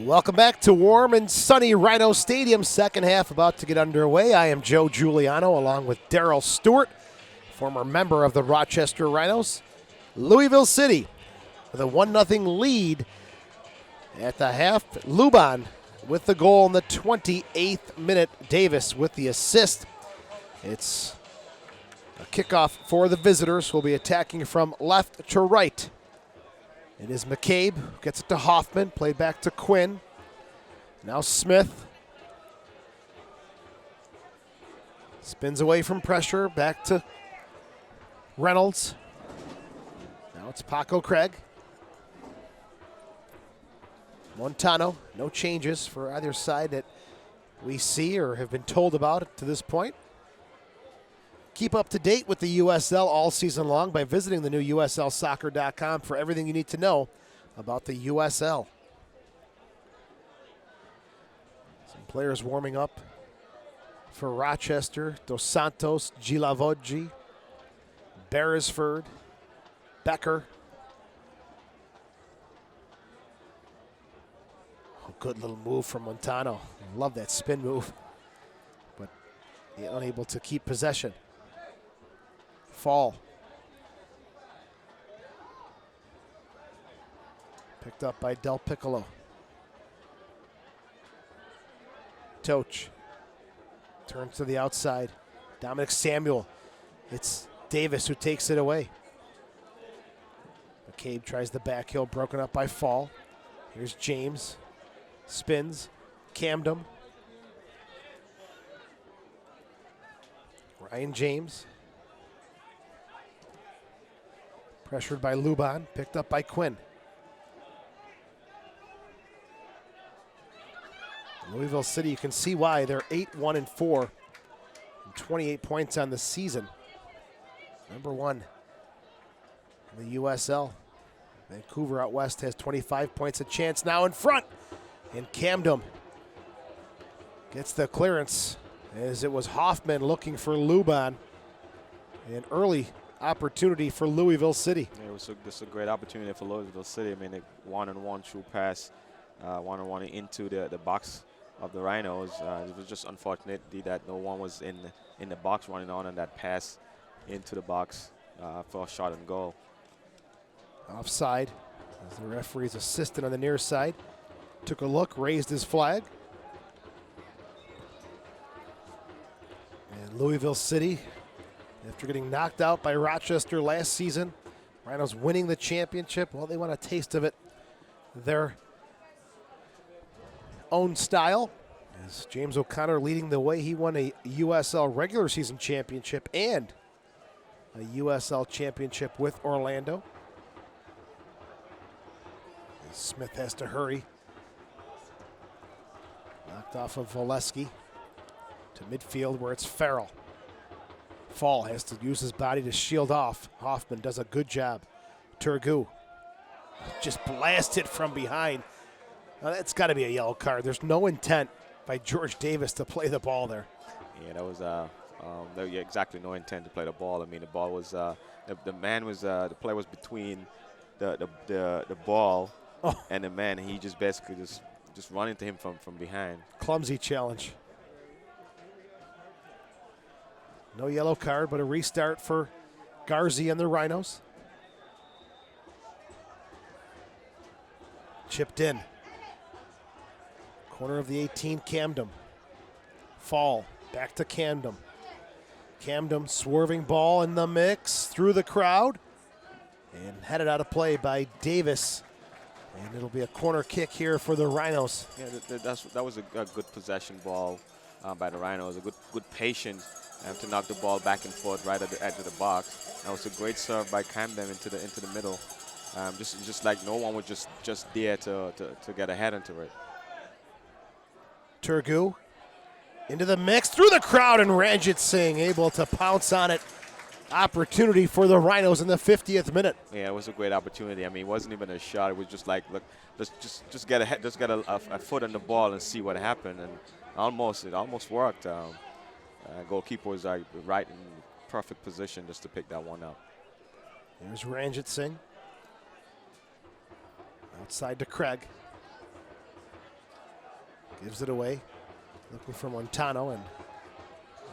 Welcome back to warm and sunny Rhino Stadium. Second half about to get underway. I am Joe Giuliano along with Daryl Stewart, former member of the Rochester Rhinos. Louisville City with a 1-0 lead at the half. Luban with the goal in the 28th minute. Davis with the assist. It's a kickoff for the visitors, who will be attacking from left to right. It is McCabe who gets it to Hoffman, played back to Quinn. Now Smith. Spins away from pressure, back to Reynolds. Now it's Paco Craig. Montano, no changes for either side that we see or have been told about to this point. Keep up to date with the USL all season long by visiting the new USLsoccer.com for everything you need to know about the USL. Some players warming up for Rochester: Dos Santos, Gilavoggi, Beresford, Becker. Oh, good little move from Montano. Love that spin move, but unable to keep possession. Fall. Picked up by Del Piccolo. Toch. Turns to the outside. Dominic Samuel. It's Davis who takes it away. McCabe tries the back heel, broken up by Fall. Here's James. Spins. Camden. Ryan James. Pressured by Luban, picked up by Quinn. Louisville City, you can see why. They're 8-1-4 and 28 points on the season. Number one in the USL. Vancouver out west has 25 points. A chance now in front. And Camden gets the clearance, as it was Hoffman looking for Luban. An early opportunity for Louisville City. Yeah, this is a great opportunity for Louisville City. I mean, a one-on-one true pass, one-on-one into the box of the Rhinos. It was just unfortunate that no one was in the box running on that pass into the box for a shot and goal. Offside, as the referee's assistant on the near side took a look, raised his flag. And Louisville City, after getting knocked out by Rochester last season, Rhinos winning the championship. Well, they want a taste of it their own style. As James O'Connor leading the way, he won a USL regular season championship and a USL championship with Orlando. As Smith has to hurry. Knocked off of Voleski to midfield, where it's Farrell. Fall has to use his body to shield off. Hoffman does a good job. Turgu just blasted from behind. Now that's got to be a yellow card. There's no intent by George Davis to play the ball there. Yeah, that was exactly no intent to play the ball. I mean, the ball was the play was between the ball and the man. And he just basically just run into him from behind. Clumsy challenge. No yellow card, but a restart for Garzi and the Rhinos. Chipped in. Corner of the 18, Camden. Fall, back to Camden. Camden swerving ball in the mix through the crowd. And headed out of play by Davis. And it'll be a corner kick here for the Rhinos. Yeah, that was a good possession ball by the Rhinos. A good patience to knock the ball back and forth right at the edge of the box. That was a great serve by Camden into the middle. Just like no one was just there to get ahead into it. Turgu into the mix through the crowd, and Ranjit Singh able to pounce on it. Opportunity for the Rhinos in the 50th minute. Yeah, it was a great opportunity. I mean, it wasn't even a shot. It was just like, look, let's just get ahead, just get a foot on the ball and see what happened. And it almost worked. Goalkeeper was right in perfect position just to pick that one up. There's Ranjit Singh. Outside to Craig. Gives it away. Looking for Montano, and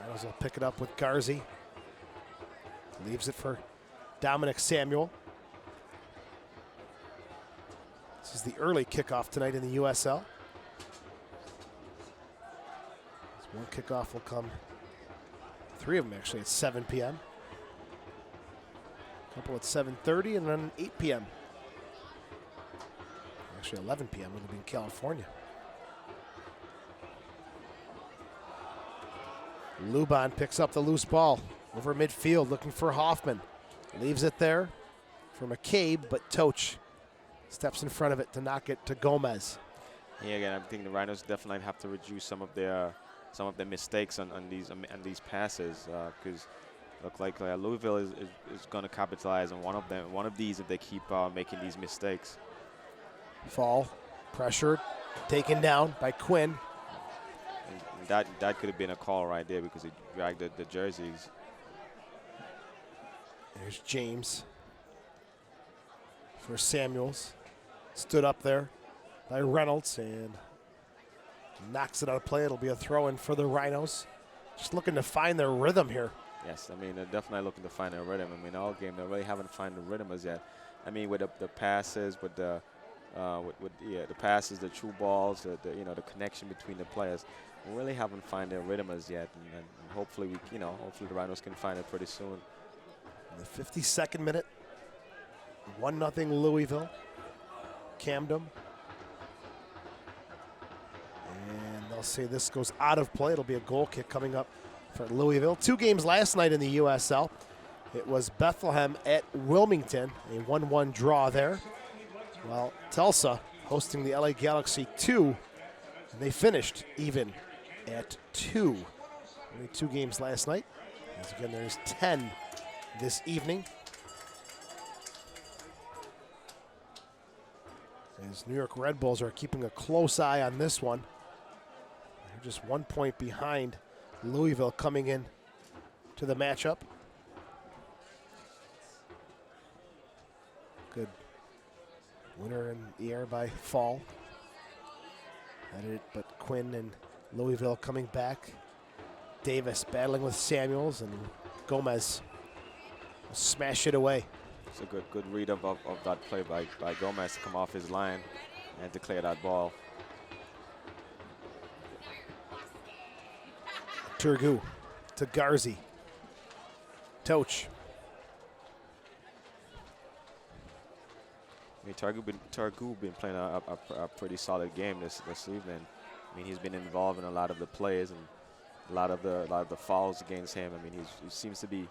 Rhinos will pick it up with Garzi. Leaves it for Dominic Samuel. This is the early kickoff tonight in the USL. This one kickoff will come, 3 of them actually, at 7 p.m. A couple at 7:30 and then 8 p.m. Actually 11 p.m. It'll be in California. Luban picks up the loose ball over midfield, looking for Hoffman. Leaves it there for McCabe, but Toch steps in front of it to knock it to Gomez. Yeah, again, I think the Rhinos definitely have to reduce some of their mistakes on these passes, because look like Louisville is going to capitalize on one of these if they keep making these mistakes. Fall, pressured, taken down by Quinn. And that could have been a call right there because he dragged the jerseys. There's James for Samuels. Stood up there by Reynolds and knocks it out of play. It'll be a throw-in for the Rhinos. Just looking to find their rhythm here. Yes, I mean, they're definitely looking to find their rhythm. I mean, all game they really haven't found the rhythm as yet. I mean, with the passes, with the passes, the true balls, the connection between the players, we really haven't found their rhythm as yet. And hopefully hopefully the Rhinos can find it pretty soon. In the 52nd minute, 1-0 Louisville. Camden. And they'll say this goes out of play. It'll be a goal kick coming up for Louisville. 2 games last night in the USL. It was Bethlehem at Wilmington, a 1-1 draw there. While Tulsa hosting the LA Galaxy 2, and they finished even at 2. Only 2 games last night. As again, there's 10 this evening. As New York Red Bulls are keeping a close eye on this one. They're just 1 point behind Louisville coming in to the matchup. Good winner in the air by Fall. Had it, but Quinn and Louisville coming back. Davis battling with Samuels, and Gomez will smash it away. It's a good read of that play by Gomez to come off his line and to clear that ball. Turgu to Garzi. Toch. I mean, Targu been playing a pretty solid game this evening. I mean, he's been involved in a lot of the plays and a lot of the fouls against him. I mean, he seems to be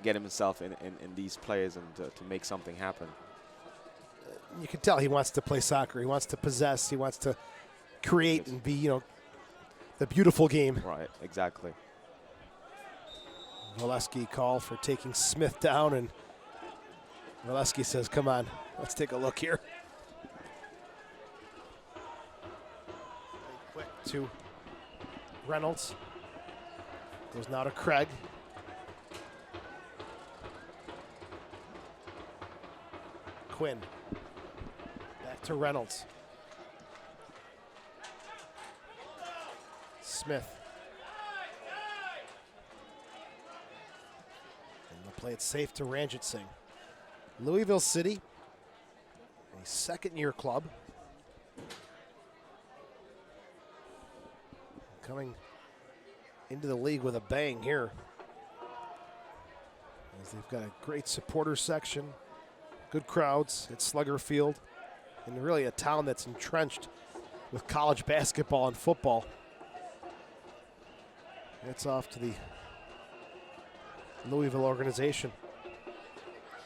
getting himself in these plays and to make something happen. You can tell he wants to play soccer. He wants to possess. He wants to create and be, the beautiful game. Right, exactly. Valesky call for taking Smith down, and Valesky says, come on, let's take a look here. Quick to Reynolds. Goes now to Craig. Quinn. Back to Reynolds. Smith. And they'll play it safe to Ranjit Singh. Louisville City, a second-year club. Coming into the league with a bang here. As they've got a great supporter section, good crowds at Slugger Field, and really a town that's entrenched with college basketball and football. That's off to the Louisville organization.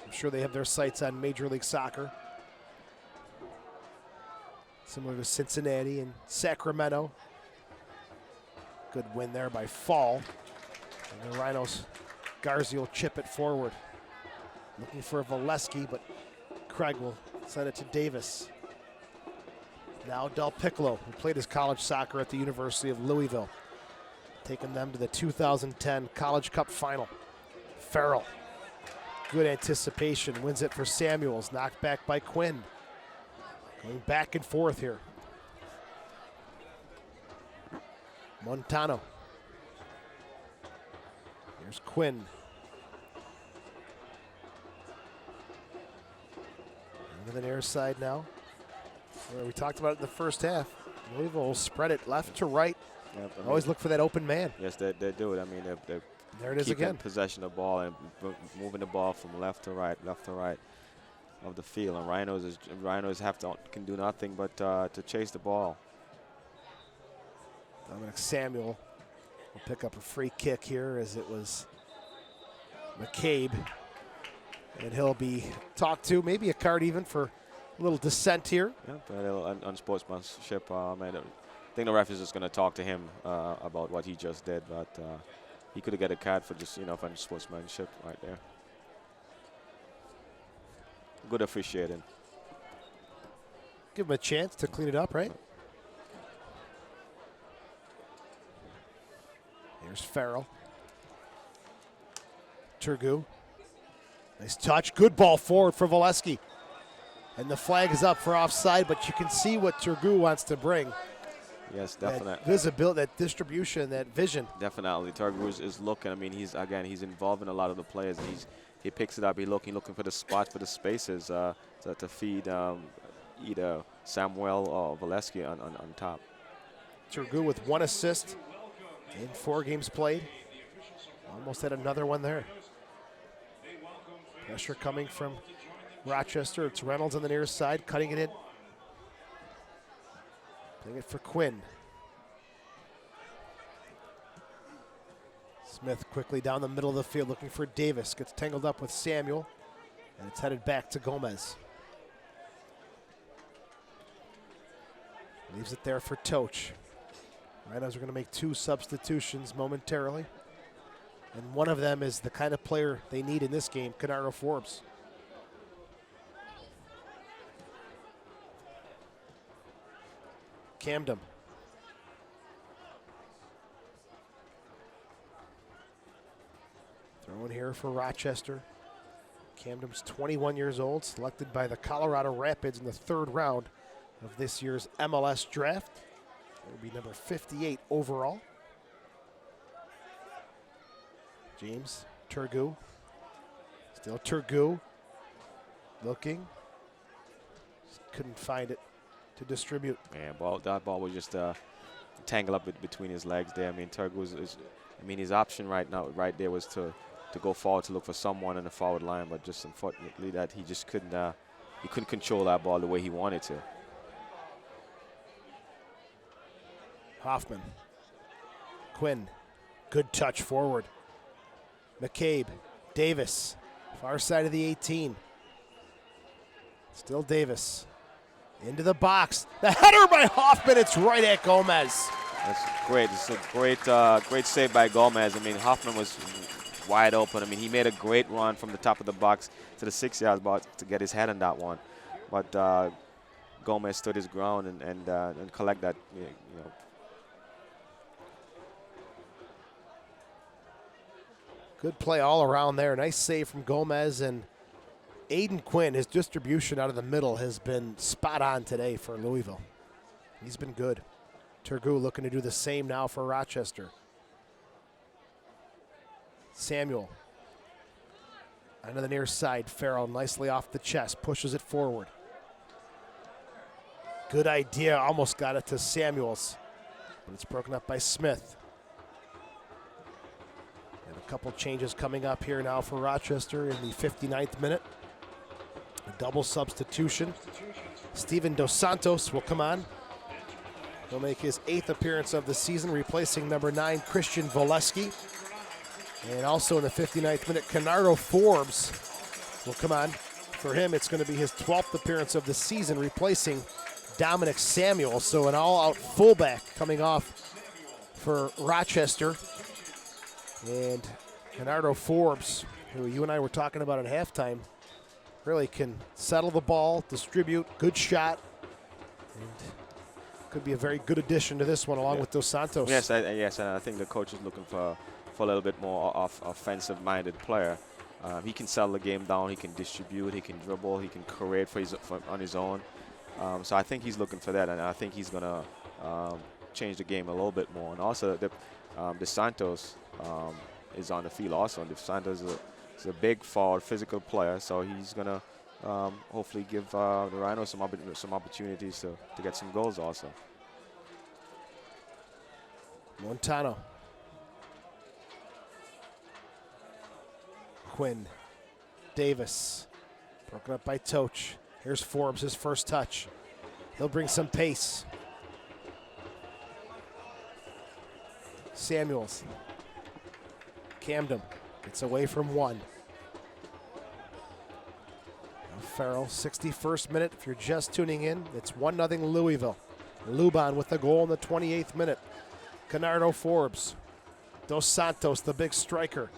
I'm sure they have their sights on Major League Soccer. Similar to Cincinnati and Sacramento. Good win there by Fall. And the Rhinos, Garzi will chip it forward. Looking for Valesky, but Craig will send it to Davis. Now Del Piccolo, who played his college soccer at the University of Louisville. Taking them to the 2010 College Cup Final. Farrell, good anticipation, wins it for Samuels, knocked back by Quinn. Going back and forth here. Montano. Here's Quinn. Over the near side now. Where we talked about it in the first half. Louisville will spread it left to right. Yep, I mean, Always look for that open man. Yes, they do it. I mean, they're There it is keeping again. possession of the ball and moving the ball from left to right of the field. And Rhinos can do nothing but to chase the ball. Dominic Samuel will pick up a free kick here as it was McCabe. And he'll be talked to, maybe a card even for a little dissent here. Yeah, a little unsportsmanship. And I think the ref is just going to talk to him about what he just did, but he could have got a card for just, for unsportsmanship right there. Good officiating. Give him a chance to clean it up, right? Here's Farrell. Turgu. Nice touch. Good ball forward for Valesky. And the flag is up for offside, but you can see what Turgu wants to bring. Yes, definitely. That visibility, that distribution, that vision. Definitely. Turgu is looking. I mean, he's involved in a lot of the players. And he picks it up. He's looking for the spots, for the spaces to feed either Samuel or Valesky on top. Turgu with 1 assist in 4 games played. Almost had another one there. Pressure coming from Rochester. It's Reynolds on the near side, cutting it in. Playing it for Quinn. Smith quickly down the middle of the field looking for Davis. Gets tangled up with Samuel. And it's headed back to Gomez. Leaves it there for Toch. Rhinos are going to make 2 substitutions momentarily. And one of them is the kind of player they need in this game, Canaro Forbes. Camden. Throwing here for Rochester. Camden's 21 years old, selected by the Colorado Rapids in the 3rd round of this year's MLS draft. It will be number 58 overall. James Turgu. Still Turgu. Looking. Just couldn't find it to distribute. Yeah, that ball was just tangled up between his legs there. I mean, Turgu his option right there was to go forward to look for someone in the forward line, but just unfortunately that he just couldn't control that ball the way he wanted to. Hoffman. Quinn. Good touch forward. McCabe. Davis. Far side of the 18. Still Davis. Into the box. The header by Hoffman. It's right at Gomez. That's great. It's a great save by Gomez. I mean, Hoffman was wide open. I mean, he made a great run from the top of the box to the 6-yard box to get his head on that one. But Gomez stood his ground and collect that. Good play all around there. Nice save from Gomez. And Aiden Quinn, his distribution out of the middle has been spot on today for Louisville. He's been good. Turgu looking to do the same now for Rochester. Samuel. Onto the near side. Farrell nicely off the chest. Pushes it forward. Good idea. Almost got it to Samuels. But it's broken up by Smith. And a couple changes coming up here now for Rochester in the 59th minute. A double substitution. Steven Dos Santos will come on. He'll make his 8th appearance of the season, replacing number 9, Christian Valesky. And also in the 59th minute, Canaro Forbes will come on. For him, it's going to be his 12th appearance of the season, replacing Dominic Samuel. So an all-out fullback coming off for Rochester. And Canaro Forbes, who you and I were talking about at halftime, really can settle the ball, distribute, good shot. And could be a very good addition to this one, along with Dos Santos. Yes, and I think the coach is looking for a little bit more offensive-minded player. He can settle the game down. He can distribute. He can dribble. He can create on his own. So I think he's looking for that, and I think he's going to change the game a little bit more. And also, DeSantos is on the field also. And DeSantos is a big, forward, physical player, so he's going to hopefully give the Rhinos some opportunities to get some goals also. Montano. Quinn. Davis. Broken up by Toch. Here's Forbes, his first touch. He'll bring some pace. Samuels. Camden gets away from one. Now Farrell, 61st minute. If you're just tuning in, it's 1-0 Louisville. Luban with the goal in the 28th minute. Canardo Forbes. Dos Santos, the big striker.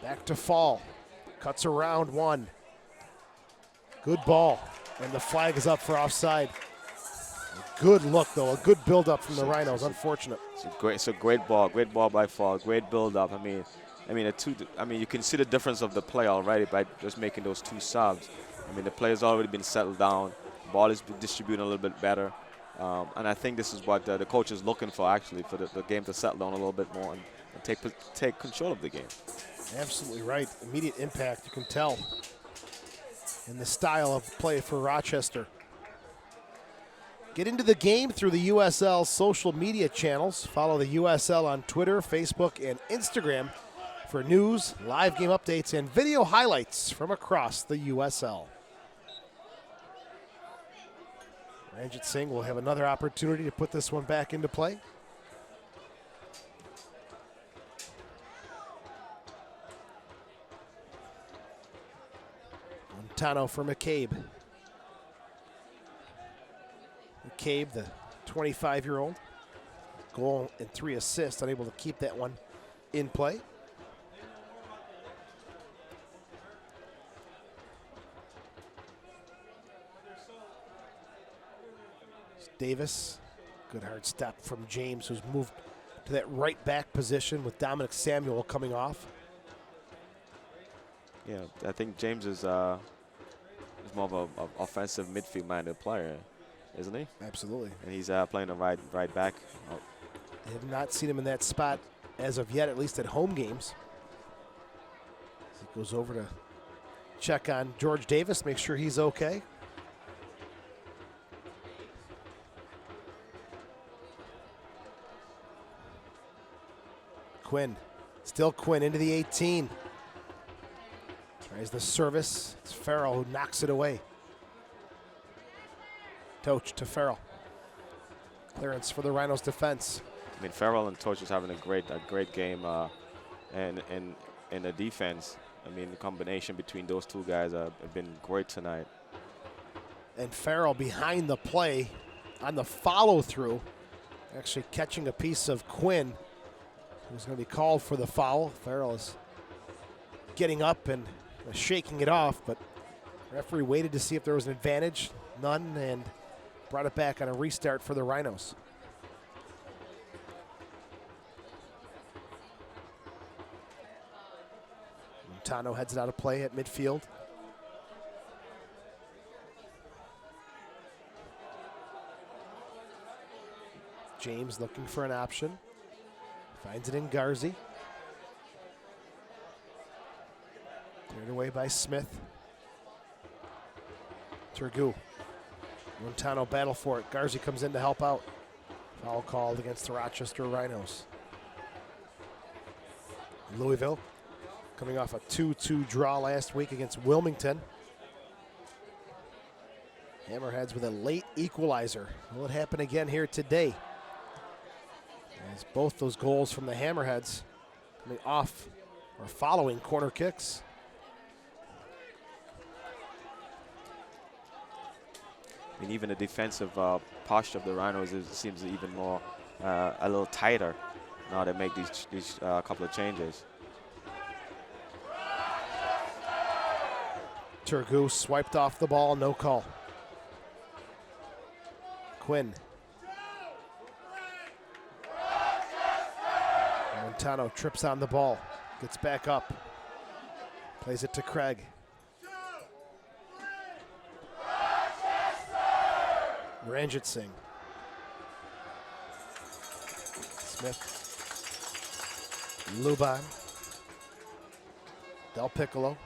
Back to Fall. Cuts around one. Good ball. And the flag is up for offside. Good look, though. A good build-up from the Rhinos. Unfortunate. It's a great ball by Fall. Great build-up. I mean, you can see the difference of the play already by just making those two subs. I mean, the player's already been settled down. Ball is distributing a little bit better. And I think this is what the coach is looking for, actually, for the game to settle down a little bit more and take control of the game. Absolutely right. Immediate impact, you can tell, in the style of play for Rochester. Get into the game through the USL social media channels. Follow the USL on Twitter, Facebook, and Instagram for news, live game updates, and video highlights from across the USL. Ranjit Singh will have another opportunity to put this one back into play. Montano for McCabe. McCabe, the 25-year-old. Goal and 3 assists, unable to keep that one in play. Davis, good hard step from James, who's moved to that right back position with Dominic Samuel coming off. Yeah, I think James is more of an offensive midfield-minded player, isn't he? Absolutely. And he's playing the right back. I have not seen him in that spot as of yet, at least at home games. He goes over to check on George Davis, make sure he's okay. Quinn, still Quinn into the 18. Tries the service. It's Farrell who knocks it away. Toch to Farrell. Clearance for the Rhinos defense. I mean, Farrell and Toch is having a great game, and in the defense. I mean, the combination between those two guys have been great tonight. And Farrell behind the play on the follow-through, actually catching a piece of Quinn, who's going to be called for the foul. Farrell is getting up and shaking it off, but the referee waited to see if there was an advantage. None, and brought it back on a restart for the Rhinos. Montano heads it out of play at midfield. James looking for an option. Finds it in Garzi. Turned away by Smith. Turgu. Montano battle for it. Garzi comes in to help out. Foul called against the Rochester Rhinos. Louisville coming off a 2-2 draw last week against Wilmington. Hammerheads with a late equalizer. Will it happen again here today? As both those goals from the Hammerheads coming off or following corner kicks. I mean, even the defensive posture of the Rhinos seems even more a little tighter now they make these couple of changes. Turgu swiped off the ball, no call. Quinn. Montano trips on the ball, gets back up, plays it to Craig. Ranjit Singh. Smith. Luban. Del Piccolo.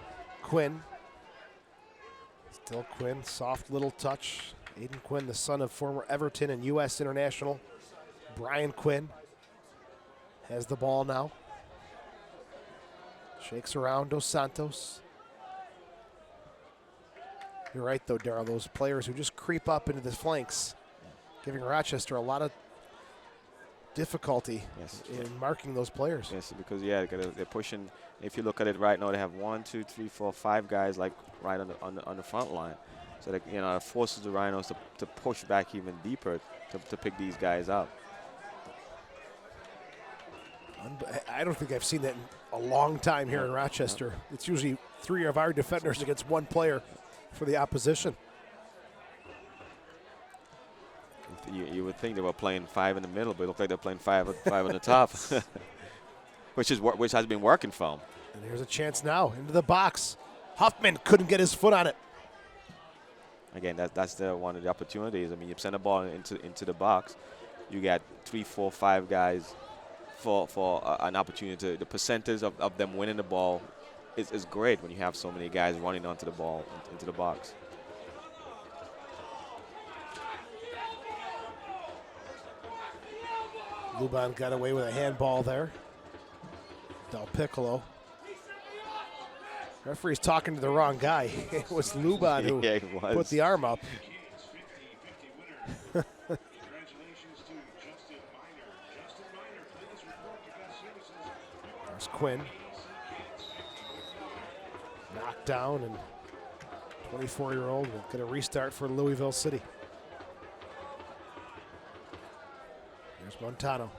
Quinn. Still Quinn. Soft little touch. Aiden Quinn, the son of former Everton and U.S. international Brian Quinn, has the ball now. Shakes around Dos Santos. You're right, though, Darryl. Those players who just creep up into the flanks, giving Rochester a lot of difficulty in marking those players. Yes, because they're pushing. If you look at it right now, they have 1, 2, 3, 4, 5 guys like right on the front line. So that, it forces the Rhinos to push back even deeper to pick these guys up. I don't think I've seen that in a long time here in Rochester. It's usually 3 of our defenders against 1 player for the opposition. You would think they were playing 5 in the middle, but it looks like they're playing 5 on the top, which has been working for them. And here's a chance now into the box. Huffman couldn't get his foot on it. Again, that's one of the opportunities. I mean, you send the ball into the box, you got 3, 4, 5 guys for an opportunity. The percentage of them winning the ball is great when you have so many guys running onto the ball into the box. Luban got away with a handball there. Del Piccolo. Referee's talking to the wrong guy. It was Luban who put the arm up. Congratulations to Justin Miner. Justin Miner, please report to guest services. There's Quinn. Knocked down, and 24-year-old will get a restart for Louisville City. Here's Montano.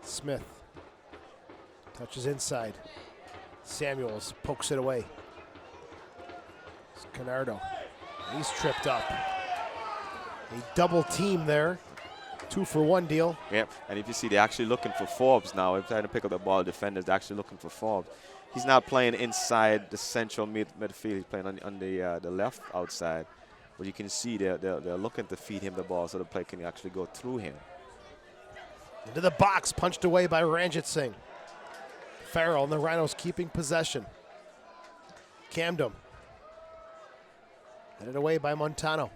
Smith touches inside. Samuels pokes it away. It's Canardo. He's tripped up. A double team there. 2-for-1 deal. Yep, and if you see, they're actually looking for Forbes now. They're trying to pick up the ball. Defenders, they're actually looking for Forbes. He's not playing inside the central midfield. He's playing on the left outside. But you can see they're looking to feed him the ball so the play can actually go through him. Into the box, punched away by Ranjit Singh. Farrell and the Rhinos keeping possession. Camden. Headed away by Montano.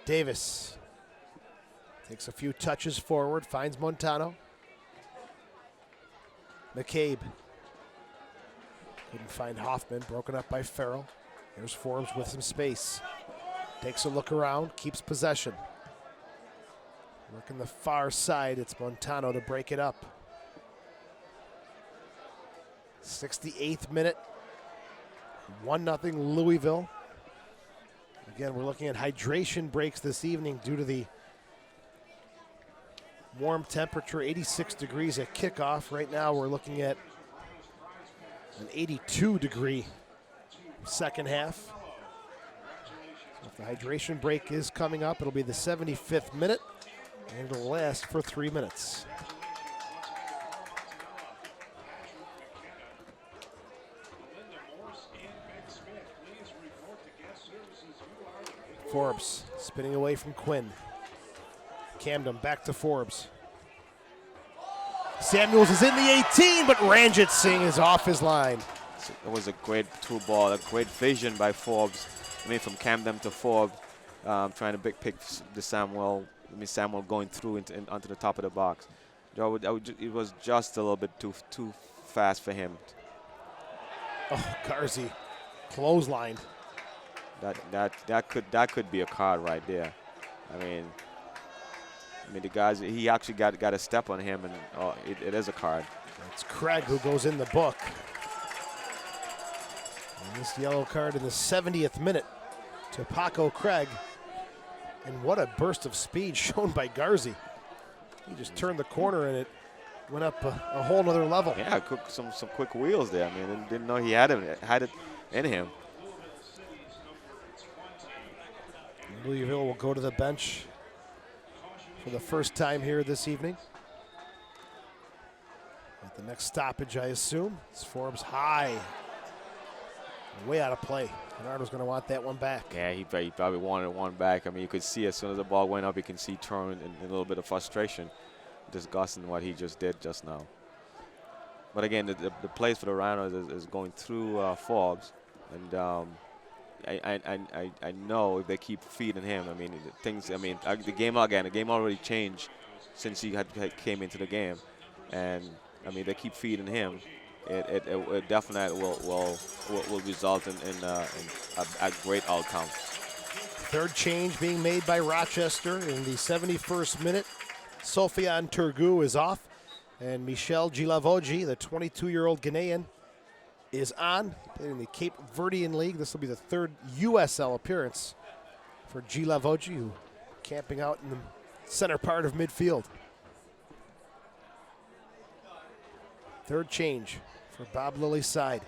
Davis takes a few touches forward, finds Montano. McCabe. Couldn't find Hoffman, broken up by Farrell. Here's Forbes with some space. Takes a look around, keeps possession. Working the far side, it's Montano to break it up. 68th minute. 1-0 Louisville. Again, we're looking at hydration breaks this evening due to the warm temperature, 86 degrees at kickoff. Right now we're looking at an 82-degree second half. So if the hydration break is coming up, it'll be the 75th minute, and it'll last for 3 minutes. Forbes spinning away from Quinn. Camden back to Forbes. Samuels is in the 18, but Ranjit Singh is off his line. It was a great through ball, a great vision by Forbes. I mean, from Camden to Forbes, trying to pick the Samuel going through onto the top of the box. It was just a little bit too fast for him. Oh, Garzi clotheslined. That could be a card right there. I mean the guys, he actually got a step on him, and it is a card. It's Craig who goes in the book. And this yellow card in the 70th minute to Paco Craig. And what a burst of speed shown by Garzi. He just turned the corner and it went up a whole nother level. Yeah, some quick wheels there. I mean, didn't know he had it in him. Louisville will go to the bench for the first time here this evening. At the next stoppage, I assume. It's Forbes high. Way out of play. Bernardo's going to want that one back. Yeah, he probably wanted one back. I mean, you could see as soon as the ball went up, you can see Turin in a little bit of frustration, disgusting what he just did just now. But again, the plays for the Rhinos is going through Forbes, and I know if they keep feeding him, I mean, the game already changed since he came into the game, and I mean, they keep feeding him. It definitely will result in a great outcome. Third change being made by Rochester in the 71st minute. Sofian Turgu is off, and Michel Gilavogi, the 22-year-old Ghanaian, is on in the Cape Verdean League. This will be the third USL appearance for Gilavogi, who camping out in the center part of midfield. Third change for Bob Lilly's side.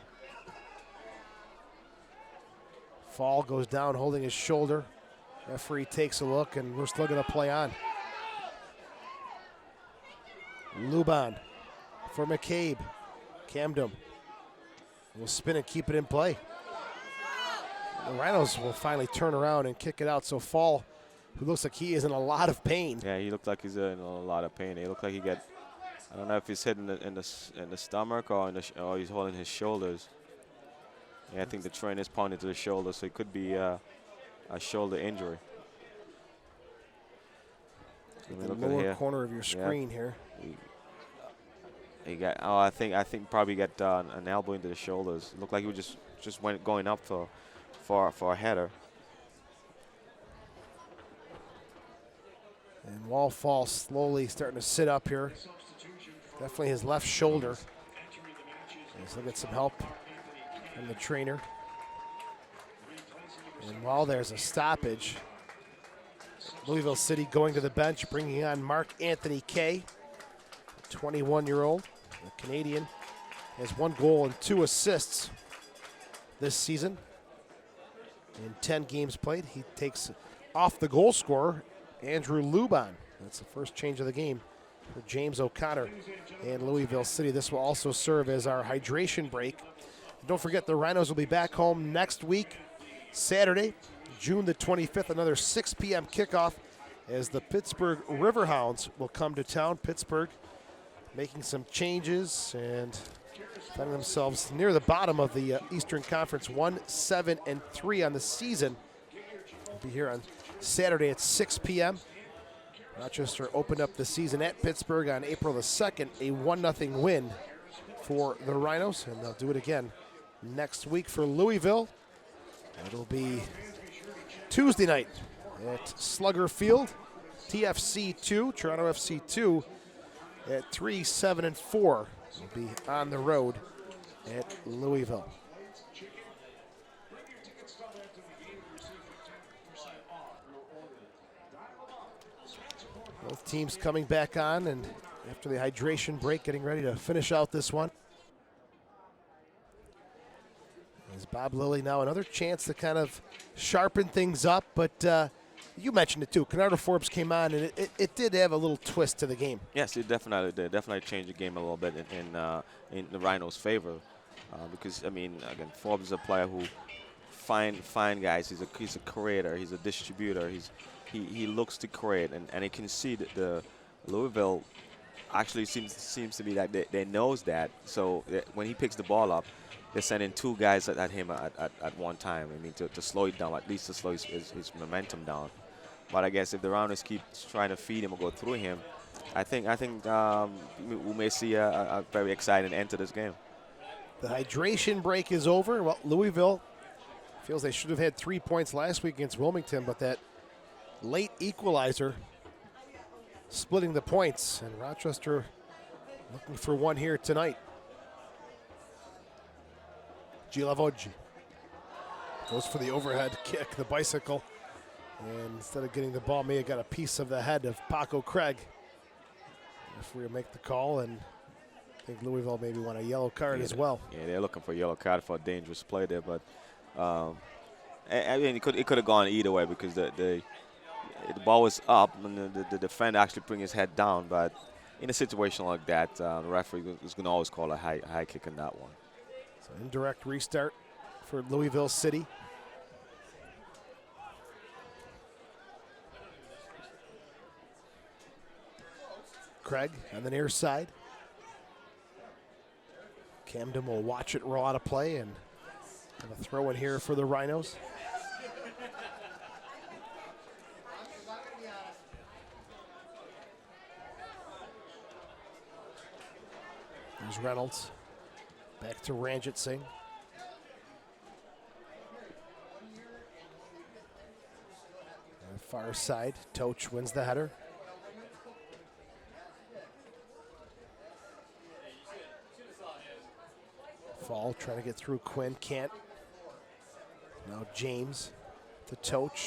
Fall goes down holding his shoulder. Referee takes a look, and we're still going to play on. Luban for McCabe. Camden will spin and keep it in play. The Rhinos will finally turn around and kick it out. So Fall, who looks like he is in a lot of pain. Yeah, he looked like he's in a lot of pain. He looked like he got, I don't know if he's hit in the stomach or he's holding his shoulders. Yeah, I think the train is pointing to the shoulder, so it could be a shoulder injury. The lower corner of your screen here. He got. Oh, I think probably got an elbow into the shoulders. It looked like he was just going up for a header. And Wallfall slowly starting to sit up here. Definitely his left shoulder. Let's look at some help from the trainer. And while there's a stoppage, Louisville City going to the bench, bringing on Mark Anthony Kay, a 21-year-old. The Canadian has 1 goal and 2 assists this season in 10 games played. He takes off the goal scorer, Andrew Luban. That's the first change of the game for James O'Connor and Louisville City. This will also serve as our hydration break. And don't forget, the Rhinos will be back home next week, Saturday, June the 25th, another 6 p.m. kickoff as the Pittsburgh Riverhounds will come to town. Pittsburgh making some changes and finding themselves near the bottom of the Eastern Conference, 1-7-3 on the season. We'll be here on Saturday at 6 p.m. Rochester opened up the season at Pittsburgh on April the 2nd, a 1-0 win for the Rhinos, and they'll do it again next week for Louisville. It'll be Tuesday night at Slugger Field, TFC 2, Toronto FC 2 at 3, 7, and 4. Will be on the road at Louisville. Both teams coming back on, and after the hydration break, getting ready to finish out this one. As Bob Lilly now another chance to kind of sharpen things up, but you mentioned it too. Canardo Forbes came on, and it did have a little twist to the game. Yes, it definitely did. Definitely changed the game a little bit in the Rhinos' favor, because I mean, again, Forbes is a player who find guys. He's a creator. He's a distributor. He looks to create, and you can see that the Louisville actually seems to be that they knows that. So when he picks the ball up, they're sending 2 guys at him at one time. I mean, to slow it down, at least to slow his momentum down. But I guess if the Rounders keep trying to feed him or go through him, I think we may see a very exciting end to this game. The hydration break is over. Well, Louisville feels they should have had 3 points last week against Wilmington, but that late equalizer splitting the points, and Rochester looking for one here tonight. Gilavogi goes for the overhead kick, the bicycle, and instead of getting the ball, may have got a piece of the head of Paco Craig. If we make the call, and I think Louisville maybe want a yellow card as well. Yeah, they're looking for a yellow card for a dangerous play there, but I mean, it could have gone either way because the ball was up and the defender actually bring his head down. But in a situation like that, the referee is going to always call a high kick in that one. So indirect restart for Louisville City. Craig on the near side. Camden will watch it roll out of play and have a throw in here for the Rhinos. There's Reynolds. Back to Ranjit Singh. On the far side, Toch wins the header. Fall trying to get through Quinn, can't. Now James to Toch.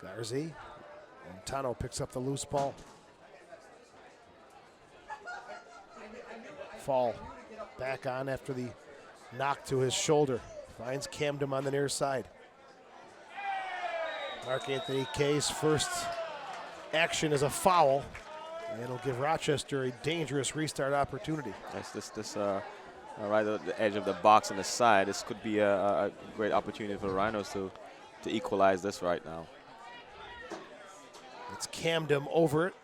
Garzi. Montano picks up the loose ball. Fall back on after the knock to his shoulder. Finds Camden on the near side. Mark Anthony Kay's first action is a foul. And it'll give Rochester a dangerous restart opportunity. That's this right at the edge of the box on the side. This could be a great opportunity for the Rhinos to equalize this right now. It's Camden over it.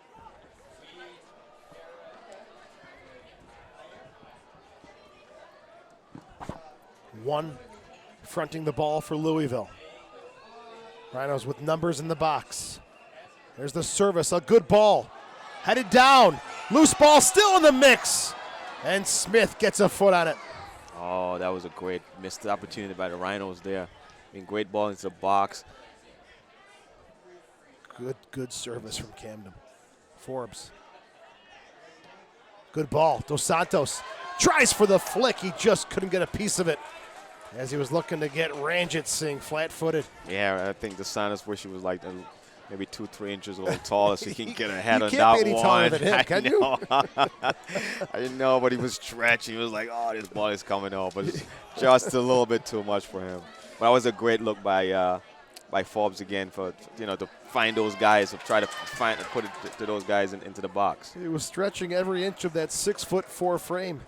One fronting the ball for Louisville. Rhinos with numbers in the box. There's the service, a good ball. Headed down, loose ball still in the mix. And Smith gets a foot on it. Oh, that was a great missed opportunity by the Rhinos there. I mean, great ball into the box. Good service from Camden. Forbes. Good ball. Dos Santos tries for the flick. He just couldn't get a piece of it as he was looking to get Ranjit Singh flat-footed. Yeah, I think Dos Santos wish he was like maybe 2-3 inches a little taller so he can get a head on that one. You can't be any taller one. than him, can you? I didn't know, but he was stretchy. He was like, oh, this ball is coming out, but it's just a little bit too much for him. But that was a great look by Forbes again for to find those guys, to try to put it to those guys into the box. He was stretching every inch of that 6'4" frame.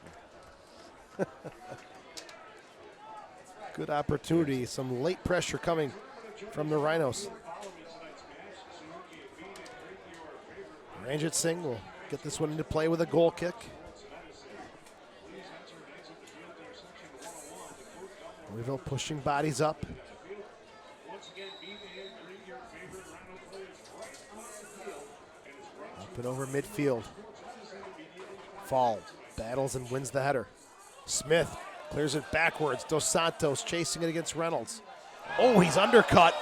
Good opportunity. Some late pressure coming from the Rhinos. Ranjit Singh will get this one into play with a goal kick. Louisville pushing bodies up. Up and over midfield. Fall battles and wins the header. Smith clears it backwards. Dos Santos chasing it against Reynolds. Oh, he's undercut.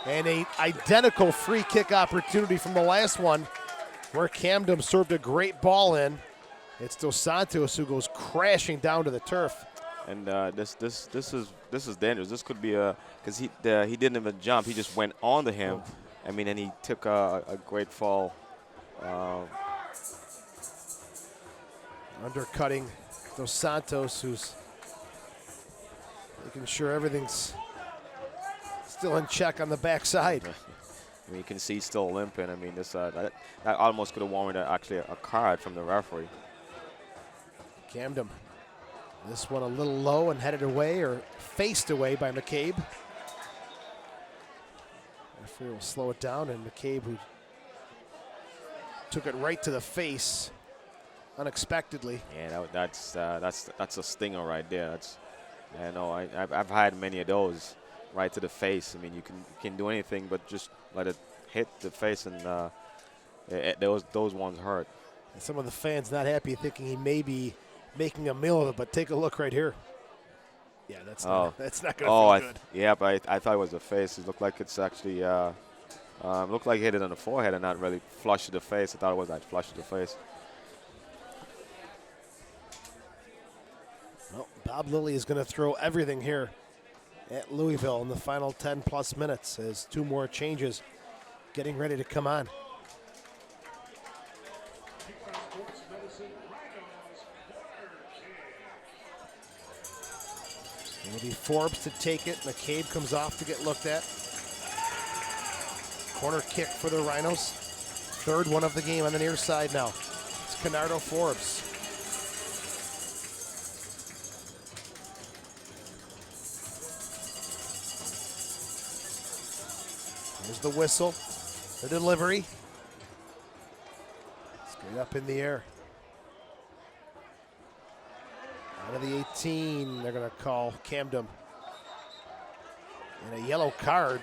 And an identical free kick opportunity from the last one, where Camden served a great ball in. It's Dos Santos who goes crashing down to the turf. And this is dangerous. This could be because he didn't even jump. He just went onto him. I mean, and he took a great fall. Undercutting Dos Santos, who's making sure everything's still in check on the backside. I mean, you can see he's still limping. I mean, that almost could have warranted actually a card from the referee. Camden. This one a little low and headed away, or faced away by McCabe. Referee will slow it down, and McCabe, who took it right to the face unexpectedly. Yeah, that's a stinger right there. I've had many of those right to the face. I mean, you can do anything but just let it hit the face, and those ones hurt. And some of the fans not happy, thinking he may be making a meal of it, but take a look right here. Yeah, that's not going to feel good. Yeah, but I thought it was the face. It looked like it's actually looked like he hit it on the forehead and not really flush to the face. I thought it was like flush to the face. Well, Bob Lilly is going to throw everything here at Louisville in the final 10-plus minutes as two more changes getting ready to come on. It'll be Forbes to take it. McCabe comes off to get looked at. Corner kick for the Rhinos. Third one of the game on the near side now. It's Canardo Forbes. Here's the whistle, the delivery. Straight up in the air. Out of the 18, they're going to call Camden. And a yellow card.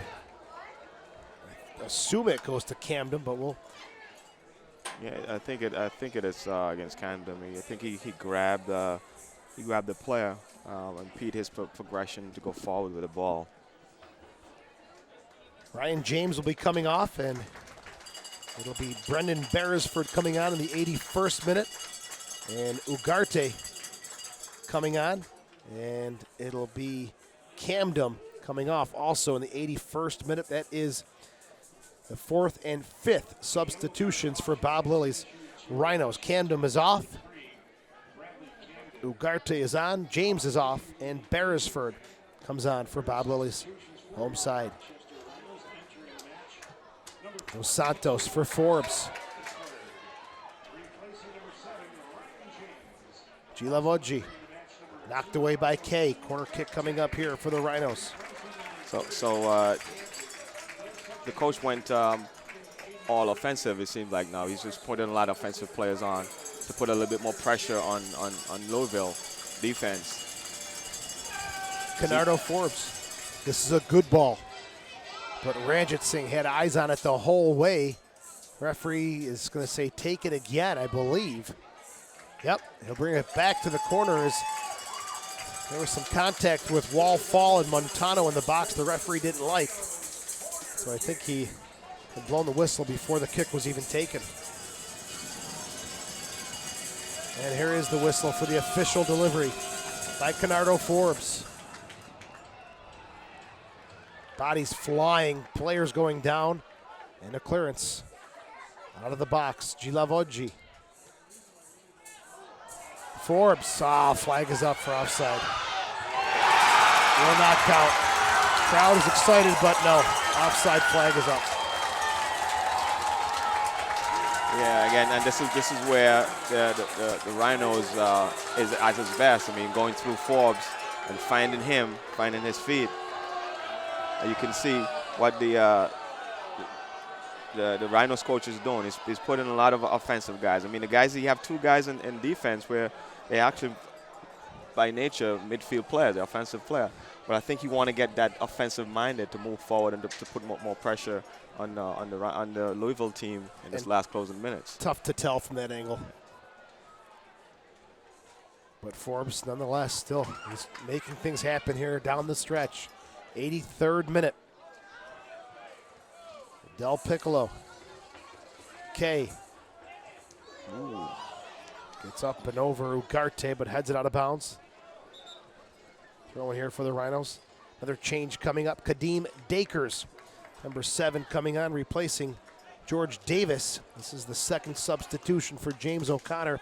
I assume it goes to Camden, but we'll. Yeah, I think it is against Camden. I think he grabbed the player and impeded his progression to go forward with the ball. Ryan James will be coming off, and it'll be Brendan Beresford coming on in the 81st minute, and Ugarte coming on, and it'll be Camden coming off also in the 81st minute. That is the 4th and 5th substitutions for Bob Lilly's Rhinos. Camden is off, Ugarte is on, James is off, and Beresford comes on for Bob Lilly's home side. Dos Santos for Forbes. Gilavoggi knocked away by Kay. Corner kick coming up here for the Rhinos. So the coach went all offensive, it seems like now. He's just putting a lot of offensive players on to put a little bit more pressure on Louisville defense. Canardo Forbes. This is a good ball. But Ranjit Singh had eyes on it the whole way. Referee is going to say take it again, I believe. Yep, he'll bring it back to the corner as there was some contact with Wall Fall and Montano in the box the referee didn't like. So I think he had blown the whistle before the kick was even taken. And here is the whistle for the official delivery by Canardo Forbes. Bodies flying, players going down, and a clearance out of the box. Gilavoggi. Forbes, flag is up for offside. Will not count. Crowd is excited, but no, offside flag is up. Yeah, again, and this is where the Rhinos is at its best. I mean, going through Forbes and finding his feet. You can see what the Rhinos coach is doing. He's putting a lot of offensive guys. I mean, the guys, you have two guys in defense where they actually, by nature, midfield players, they're offensive player. But I think you want to get that offensive minded to move forward and to put more pressure on the Louisville team in this last closing minutes. Tough to tell from that angle. But Forbes, nonetheless, still he's making things happen here down the stretch. 83rd minute. Del Piccolo. Kay. Gets up and over Ugarte, but heads it out of bounds. Throwing here for the Rhinos. Another change coming up. Kadeem Dakers, number 7, coming on, replacing George Davis. This is the second substitution for James O'Connor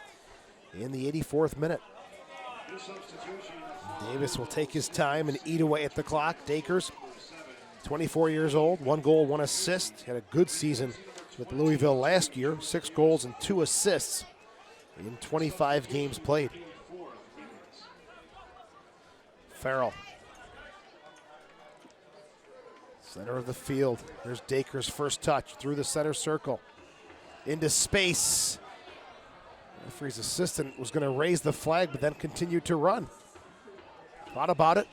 in the 84th minute. Davis will take his time and eat away at the clock. Dakers, 24 years old, 1 goal, 1 assist. Had a good season with Louisville last year, 6 goals and 2 assists in 25 games played. Farrell. Center of the field. There's Dakers' first touch through the center circle. Into space. Referee's assistant was going to raise the flag, but then continued to run. Thought about it.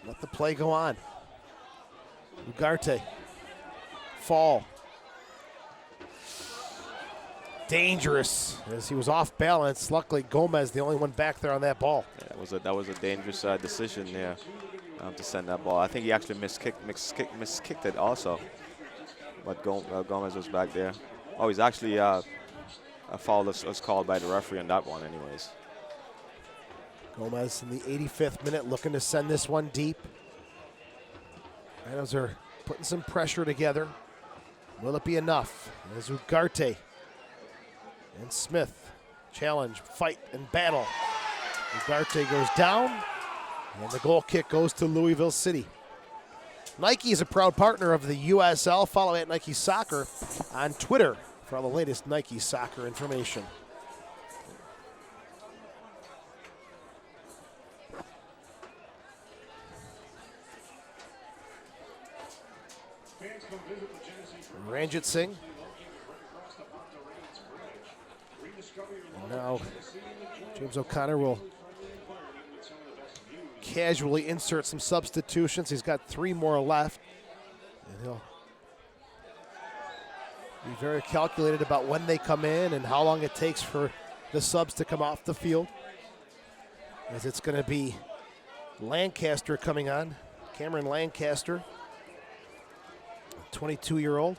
Let the play go on. Ugarte. Fall. Dangerous as he was off balance. Luckily, Gomez, the only one back there on that ball. Yeah, that was a dangerous decision there to send that ball. I think he actually miskicked it also. But Gomez was back there. Oh, he's actually a foul was called by the referee on that one anyways. Gomez in the 85th minute looking to send this one deep. Rhinos are putting some pressure together. Will it be enough? As Ugarte and Smith challenge, fight, and battle. Ugarte goes down, and the goal kick goes to Louisville City. Nike is a proud partner of the USL. Follow at Nike Soccer on Twitter for all the latest Nike soccer information. Fans come visit the Genesee Ranjit Singh. located right across the Ponte Bridge. Rediscover your And love now of Genesee and enjoy James O'Connor will friendly environment with some of the best views. casually insert some substitutions. He's got 3 more left. And he'll be very calculated about when they come in and how long it takes for the subs to come off the field. As it's going to be Lancaster coming on. Cameron Lancaster, 22-year-old.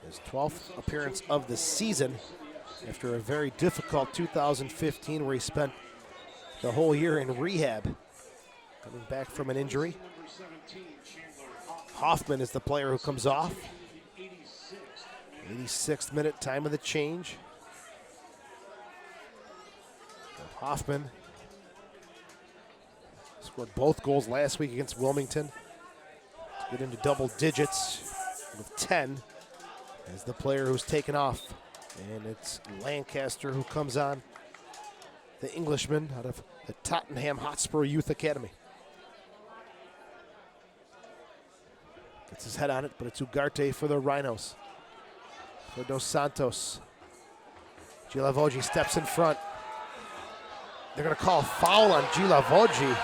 His 12th appearance of the season after a very difficult 2015 where he spent the whole year in rehab, coming back from an injury. Hoffman is the player who comes off. 86th minute, time of the change. And Hoffman scored both goals last week against Wilmington to get into double digits with 10 as the player who's taken off. And it's Lancaster who comes on, the Englishman out of the Tottenham Hotspur Youth Academy. Gets his head on it, but it's Ugarte for the Rhinos. For Dos Santos. Gilavogi steps in front. They're going to call a foul on Gilavogi.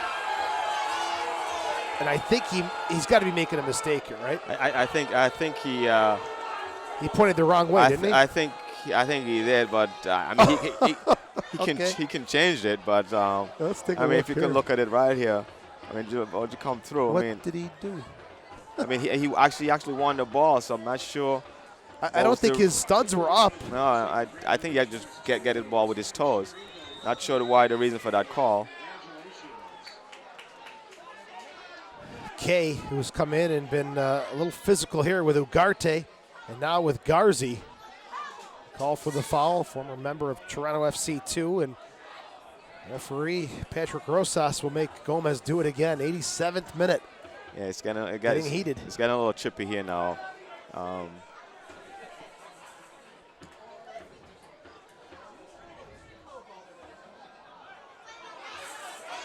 And I think he's got to be making a mistake here, right? I think he. He pointed the wrong way, didn't he? I think he did, but I mean he Okay. he can change it, but Let's take a I mean look if you here. can look at it right here, I mean Gilavogi come through. What I mean did he do? I mean he actually won the ball, so I'm not sure. I don't think his studs were up. No, I think he had to just get his ball with his toes. Not sure why the reason for that call. Kay, who's come in and been a little physical here with Ugarte, and now with Garzi. Call for the foul, former member of Toronto FC 2, and referee Patrick Rosas will make Gomez do it again. 87th minute. Yeah, Getting heated. It's getting a little chippy here now.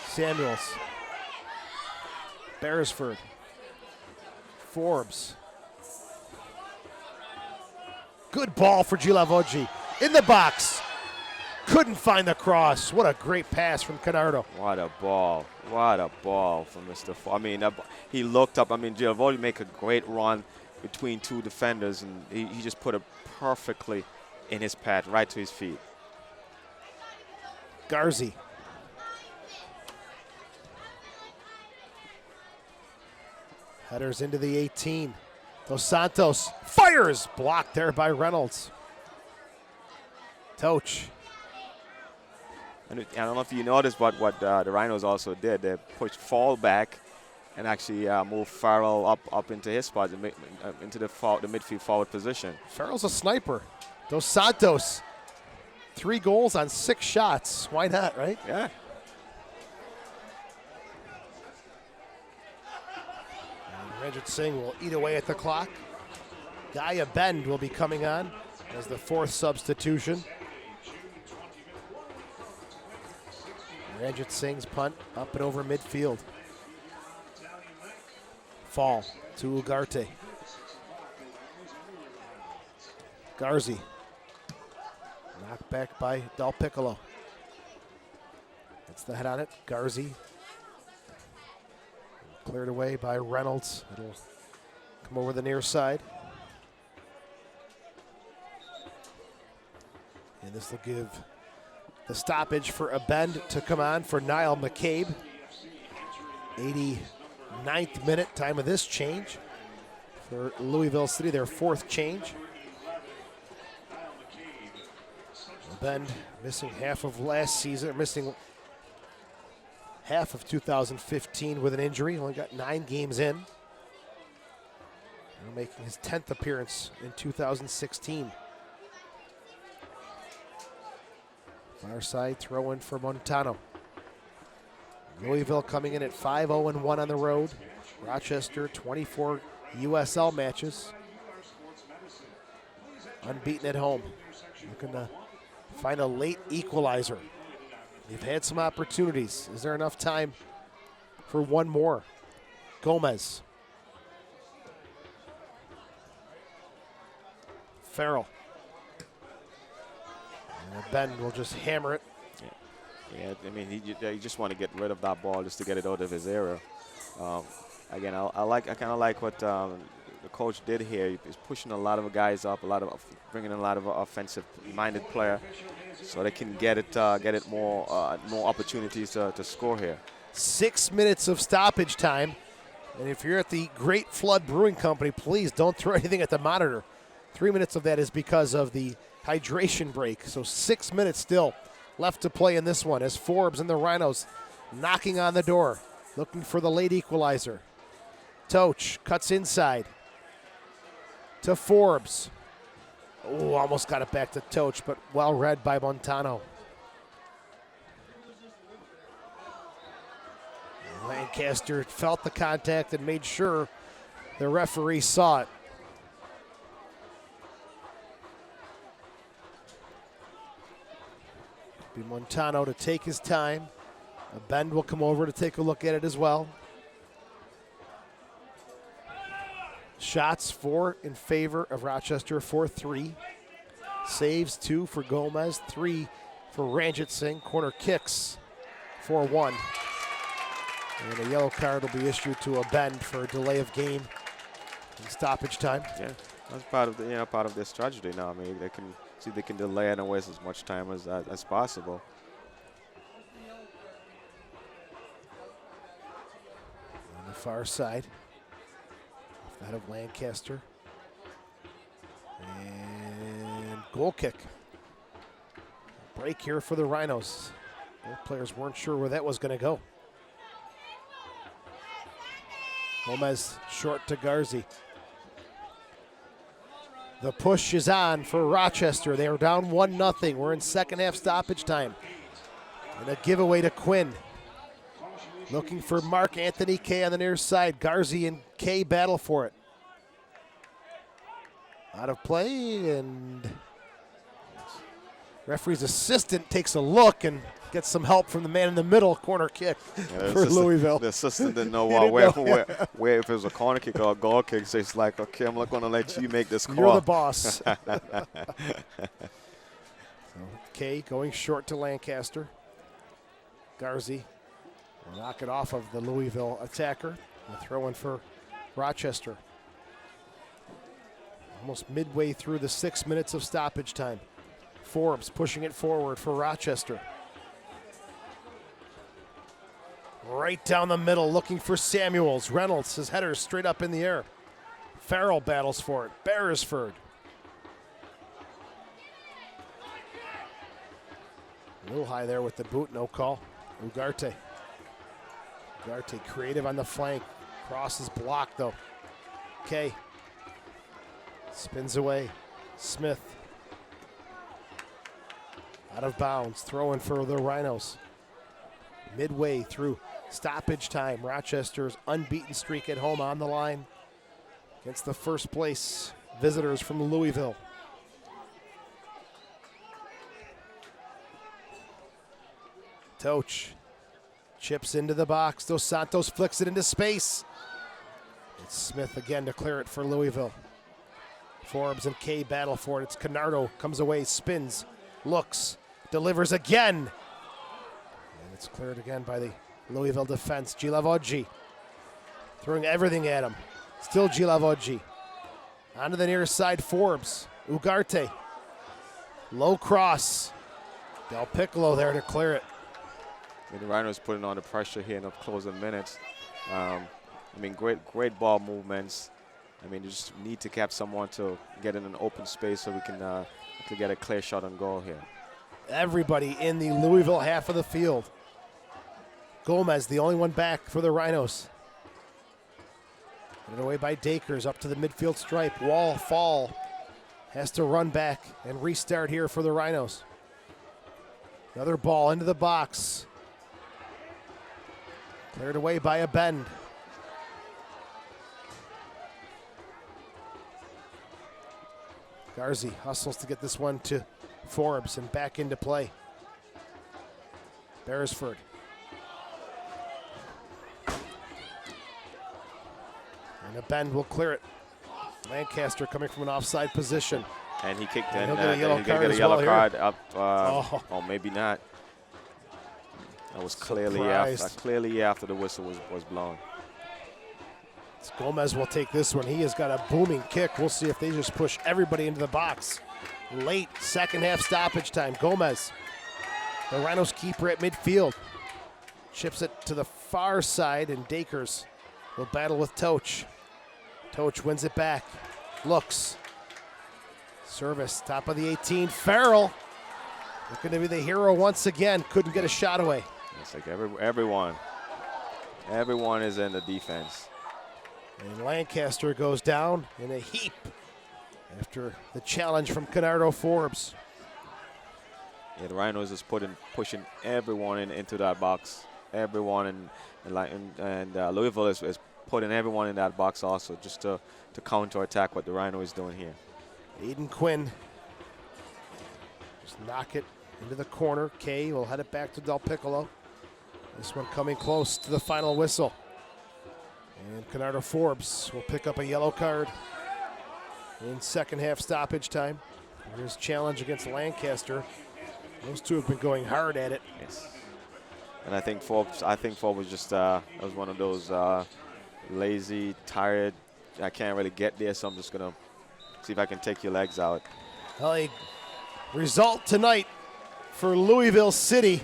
Samuels. Beresford. Forbes. Good ball for Gilavogi. In the box. Couldn't find the cross. What a great pass from Canardo. What a ball. What a ball from Mr. I mean, he looked up. I mean, Gilavogi make a great run between 2 defenders, and he just put it perfectly in his path, right to his feet. Garzi. Headers into the 18. Dos Santos fires. Blocked there by Reynolds. Toch. And I don't know if you noticed, but what the Rhinos also did, they pushed Fall back and actually moved Farrell up into his spot, into the midfield forward position. Farrell's a sniper. Dos Santos, 3 goals on 6 shots. Why not, right? Yeah. And Ranjit Singh will eat away at the clock. Gaia Bend will be coming on as the 4th substitution. Ranjit Singh's punt up and over midfield. Fall to Ugarte. Garzi. Knocked back by Del Piccolo. That's the head on it. Garzi. Cleared away by Reynolds. It'll come over the near side. And this will give the stoppage for a bend to come on for Niall McCabe. 89th minute, time of this change for Louisville City, their 4th change. Bend missing half of last season, missing half of 2015 with an injury. Only got 9 games in. Now making his 10th appearance in 2016. Far side throw in for Montano. Louisville coming in at 5-0-1 on the road. Rochester 24 USL matches. Unbeaten at home. Looking to find a late equalizer. They've had some opportunities. Is there enough time for one more? Gomez. Farrell. And Ben will just hammer it. Yeah, I mean, you just want to get rid of that ball just to get it out of his area. Again, I kind of like what the coach did here. He's pushing a lot of guys up, bringing in a lot of offensive-minded player, so they can get it more opportunities to score here. 6 minutes of stoppage time. And if you're at the Great Flood Brewing Company, please don't throw anything at the monitor. 3 minutes of that is because of the hydration break. So 6 minutes still left to play in this one as Forbes and the Rhinos knocking on the door, looking for the late equalizer. Toch cuts inside to Forbes. Oh, almost got it back to Toch, but well read by Montano. Lancaster felt the contact and made sure the referee saw it. Be Montano to take his time. Ben will come over to take a look at it as well. Shots 4 in favor of Rochester, 4-3. Saves 2 for Gomez, 3 for Ranjit Singh. Corner kicks 4-1. And a yellow card will be issued to a Bend for a delay of game and stoppage time. Yeah, that's part of this tragedy now. I mean, they can delay it and waste as much time as possible. On the far side, that of Lancaster. And goal kick. Break here for the Rhinos. Both players weren't sure where that was going to go. Gomez short to Garzi. The push is on for Rochester. They are down 1-0. We're in second half stoppage time. And a giveaway to Quinn. Looking for Mark Anthony Kay on the near side. Garzi and Kay battle for it. Out of play, and referee's assistant takes a look and gets some help from the man in the middle. Corner kick for Louisville. The assistant didn't know where if it was a corner kick or a goal kick. So it's like, okay, I'm not going to let you make this call. You're the boss. So, Kay going short to Lancaster. Garzi will knock it off of the Louisville attacker. A throw in for Rochester. Almost midway through the 6 minutes of stoppage time. Forbes pushing it forward for Rochester. Right down the middle, looking for Samuels. Reynolds, his header straight up in the air. Farrell battles for it. Beresford. A little high there with the boot, no call. Ugarte. Ugarte creative on the flank. Cross is blocked though. Kay. Spins away. Smith. Out of bounds. Throwing for the Rhinos. Midway through stoppage time. Rochester's unbeaten streak at home on the line against the first place visitors from Louisville. Toch chips into the box. Dos Santos flicks it into space. It's Smith again to clear it for Louisville. Forbes and Kay battle for it. It's Canardo, comes away, spins, looks, delivers again. And it's cleared again by the Louisville defense. Gilavoggi throwing everything at him. Still Gilavoggi. Onto the near side, Forbes. Ugarte. Low cross. Del Piccolo there to clear it. I mean, the Rhinos putting on the pressure here in the closing minutes. I mean, great ball movements. I mean, you just need to have someone to get in an open space so we can to get a clear shot on goal here. Everybody in the Louisville half of the field. Gomez, the only one back for the Rhinos. Put it away by Dakers up to the midfield stripe. Wall fall. Has to run back and restart here for the Rhinos. Another ball into the box. Cleared away by a Bend. Garzi hustles to get this one to Forbes and back into play. Beresford. And a Bend will clear it. Lancaster coming from an offside position. And he kicked And in. he'll get a yellow He's going card to get a as yellow well card here. up. Oh, maybe not. That was clearly after the whistle was blown. Gomez will take this one. He has got a booming kick. We'll see if they just push everybody into the box. Late second half stoppage time. Gomez, the Rhinos keeper at midfield. Chips it to the far side, and Dakers will battle with Toch. Toch wins it back. Looks. Service, top of the 18. Farrell, looking to be the hero once again. Couldn't get a shot away. It's like everyone is in the defense. And Lancaster goes down in a heap after the challenge from Canardo Forbes. Yeah, the Rhinos is pushing everyone into that box. Everyone and Louisville is putting everyone in that box also, just to counterattack what the Rhino is doing here. Aiden Quinn just knock it into the corner. Kay will head it back to Del Piccolo. This one coming close to the final whistle. And Canardo Forbes will pick up a yellow card in second half stoppage time. Here's challenge against Lancaster. Those two have been going hard at it. Yes. And I think Forbes was just was one of those lazy, tired. I can't really get there, so I'm just gonna see if I can take your legs out. Well, a result tonight for Louisville City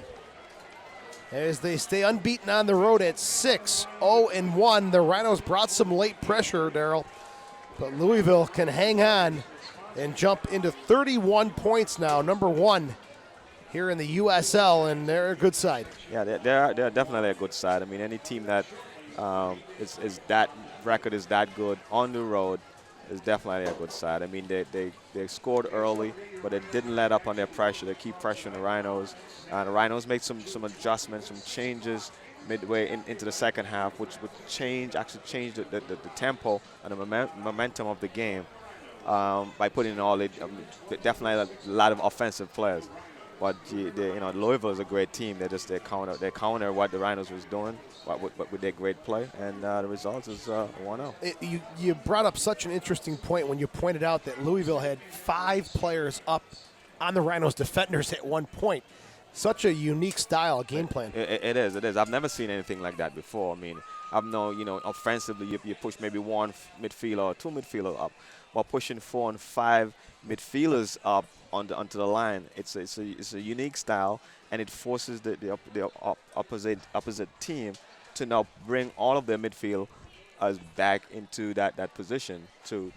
as they stay unbeaten on the road at 6-0-1. The Rhinos brought some late pressure, Daryl, but Louisville can hang on and jump into 31 points now, number one here in the USL, and they're a good side. Yeah, they're definitely a good side. I mean, any team that is that record is that good on the road is definitely a good side. I mean, they scored early, but they didn't let up on their pressure. They keep pressuring the Rhinos. The Rhinos made some adjustments, some changes midway into the second half, which would actually change the tempo and the momentum of the game by putting in all definitely a lot of offensive players. But Louisville is a great team. They counter what the Rhinos was doing, with their great play, and the result is 1-0. You brought up such an interesting point when you pointed out that Louisville had 5 players up on the Rhinos defenders at one point. Such a unique style of game plan. It is. I've never seen anything like that before. I mean, I've known, offensively you push maybe one midfielder or two midfielders up, while pushing 4 and 5 midfielders up onto the line. It's a unique style, and it forces the opposite team to now bring all of their midfield back into that position to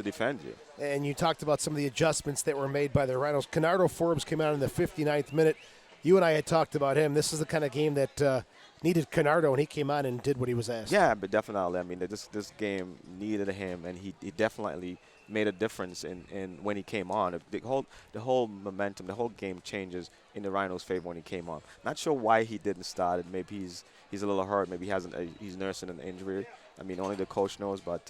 defend you. And you talked about some of the adjustments that were made by the Rhinos. Canardo Forbes came out in the 59th minute. You and I had talked about him. This is the kind of game that needed Canardo, and he came on and did what he was asked. Yeah, but definitely. I mean, this game needed him, and he definitely made a difference in when he came on. The whole momentum, the whole game changes in the Rhinos' favor when he came on. Not sure why he didn't start it. Maybe he's a little hurt. Maybe he's nursing an injury. I mean, only the coach knows, but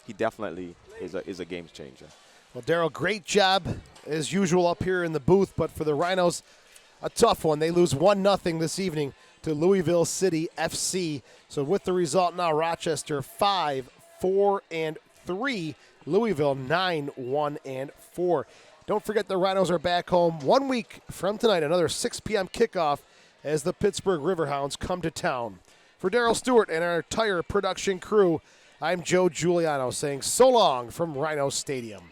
he definitely is a game changer. Well, Daryl, great job as usual up here in the booth, but for the Rhinos, a tough one. They lose 1-0 this evening to Louisville City FC. So with the result now, Rochester 5-4-3, Louisville 9-1-4. Don't forget the Rhinos are back home 1 week from tonight, another 6 p.m. kickoff as the Pittsburgh Riverhounds come to town. For Daryl Stewart and our entire production crew, I'm Joe Giuliano saying so long from Rhino Stadium.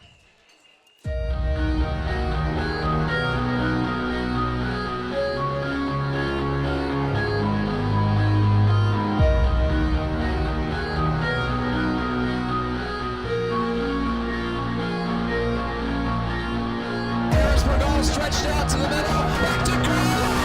Stretched out to the middle, back to Green.